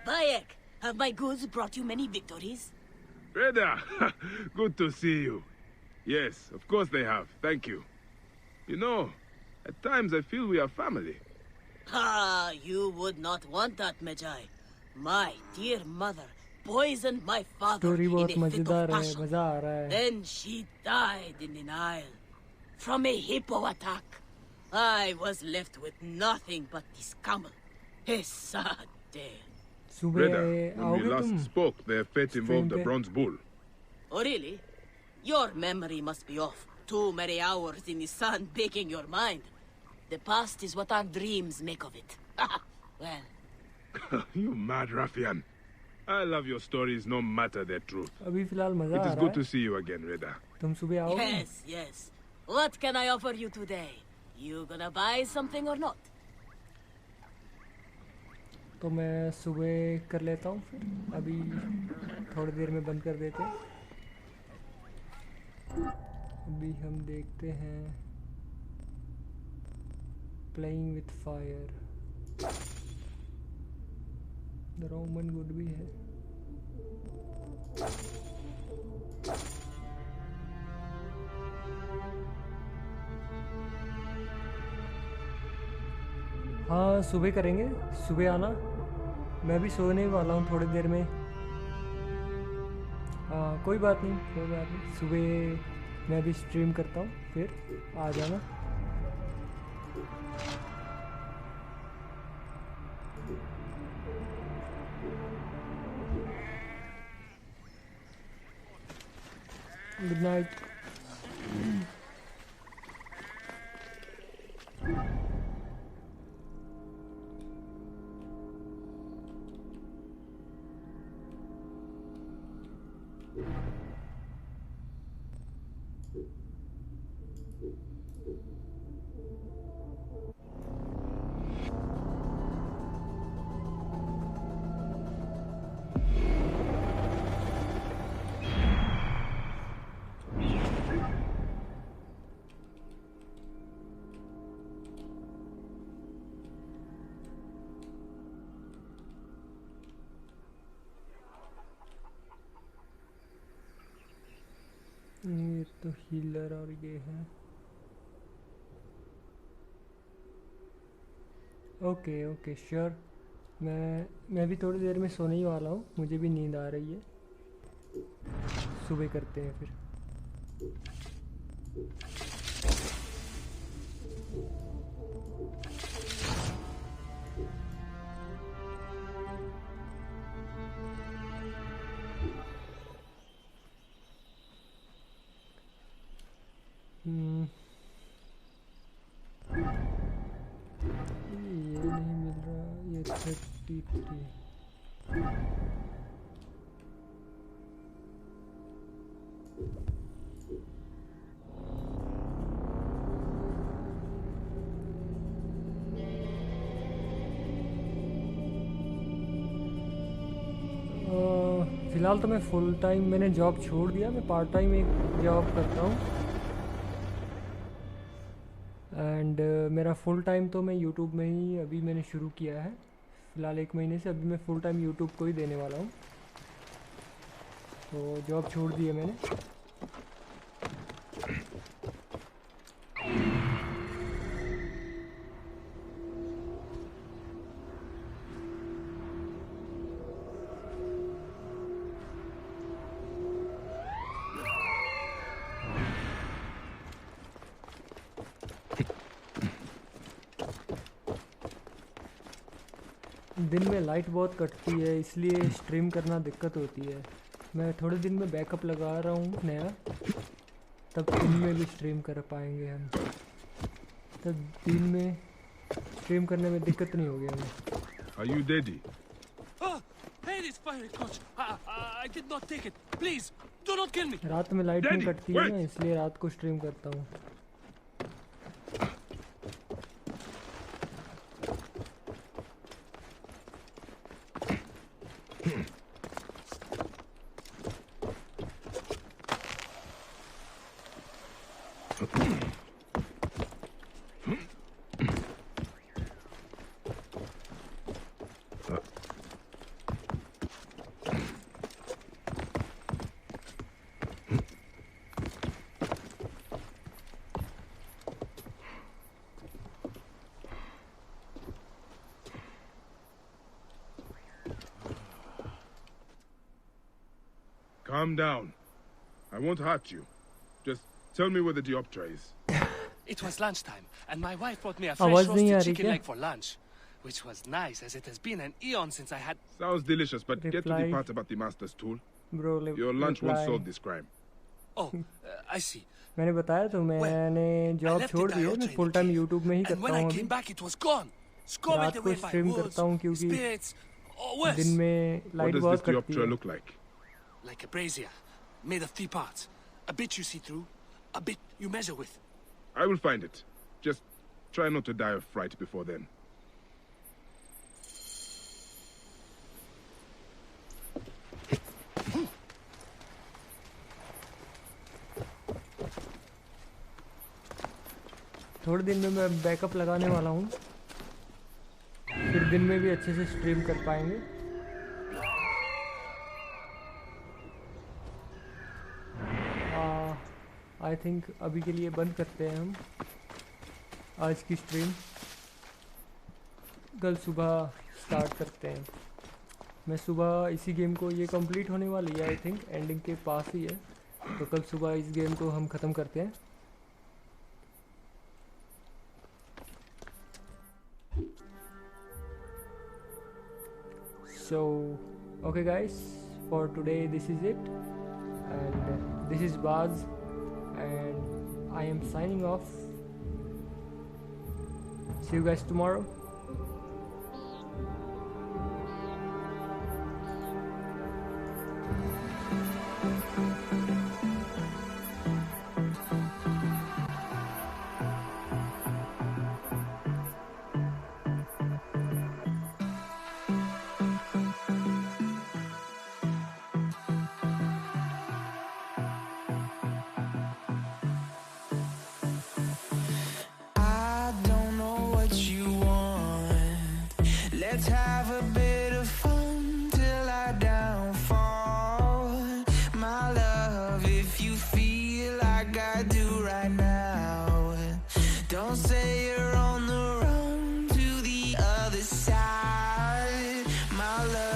Bayek, have my goods brought you many victories? Reda, good to see you. Yes, of course they have. Thank you. You know, at times I feel we are family. Ah, you would not want that, Magi. My dear mother poisoned my father Story in बहुत a fit of मजेदार है, passion. मजा आ रहा है। Then she died in the Nile from a hippo attack. I was left with nothing but this camel. A sad tale. Reda, when we last spoke, their fate involved a bronze bull. Oh, really? Your memory must be off. Too many hours in the sun baking your mind. The past is what our dreams make of it. Well. You mad ruffian. I love your stories no matter their truth. अभी फिलहाल मजा आ It रहा is है। good to see you again, Reda. तुम सुबह आओगे? Yes, yes. What can I offer you today? You gonna buy something or not? तो मैं सुबह कर लेता हूँ फिर। अभी थोड़ी देर में बंद कर देते हैं। अभी हम देखते हैं playing with fire. The Roman good भी है। हाँ सुबह करेंगे, सुबह आना। मैं भी सोने वाला हूँ थोड़ी देर में। हाँ कोई बात नहीं, कोई बात नहीं। सुबह मैं भी स्ट्रीम करता हूँ, फिर आ जाना। Good night. ये तो हीलर और ये है। Okay okay sure. मैं भी थोड़ी देर में सोने ही वाला हूँ, मुझे भी नींद आ रही है। सुबह करते हैं फिर। ये नहीं मिल रहा, ये 33। फिलहाल तो मैं फुल टाइम मैंने जॉब छोड़ दिया। मैं पार्ट टाइम एक जॉब करता हूँ एंड मेरा फुल टाइम तो मैं यूट्यूब में ही अभी मैंने शुरू किया है। फ़िलहाल 1 महीने से अभी मैं फुल टाइम यूट्यूब को ही देने वाला हूँ। तो जॉब छोड़ दी है मैंने। दिन में लाइट बहुत कटती है, इसलिए स्ट्रीम करना दिक्कत होती है। मैं थोड़े दिन में बैकअप लगा रहा हूँ नया, तब दिन में भी स्ट्रीम कर पाएंगे हम। तब दिन में स्ट्रीम करने में दिक्कत नहीं होगी हमें। Are you ready? Oh, hey, this fire coach. I did not take it. Please, do not kill me. रात में लाइट नहीं कटती है ना, इसलिए रात को स्ट्रीम करता हूँ। Calm down. I won't hurt you. Just tell me where the dioptra is. It was lunchtime, and my wife brought me a fresh roasted chicken leg for lunch, which was nice, as it has been an eon since I had... Sounds delicious, but get to the part about the master's tool. Bro, your lunch won't solve this crime. Oh, I see. मैंने बताया तो मैंने job छोड़ दी है, मैं full time YouTube में ही करता हूँ अभी। रात को स्ट्रीम करता हूँ क्योंकि दिन में लाइट बहुत कटती है। Look like? Like a brazier, made of 3 parts. A bit you see through, a bit you measure with. I will find it. Just try not to die of fright before then. थोड़े दिन में मैं backup लगाने वाला हूँ, फिर दिन में भी अच्छे से स्ट्रीम कर पाएंगे। आई थिंक अभी के लिए बंद करते हैं हम आज की स्ट्रीम, कल सुबह स्टार्ट करते हैं। मैं सुबह इसी गेम को, ये कंप्लीट होने वाली है आई थिंक, एंडिंग के पास ही है, तो कल सुबह इस गेम को हम ख़त्म करते हैं। So, okay guys, for today this is it, and this is Baaz, and I am signing off. See you guys tomorrow. Let's have a bit of fun till I downfall. My love, if you feel like I do right now, don't say you're on the run to the other side, my love.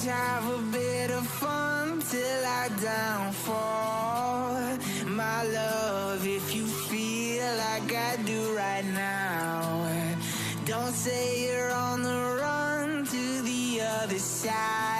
have a bit of fun till I downfall. My love, if you feel like I do right now, don't say you're on the run to the other side.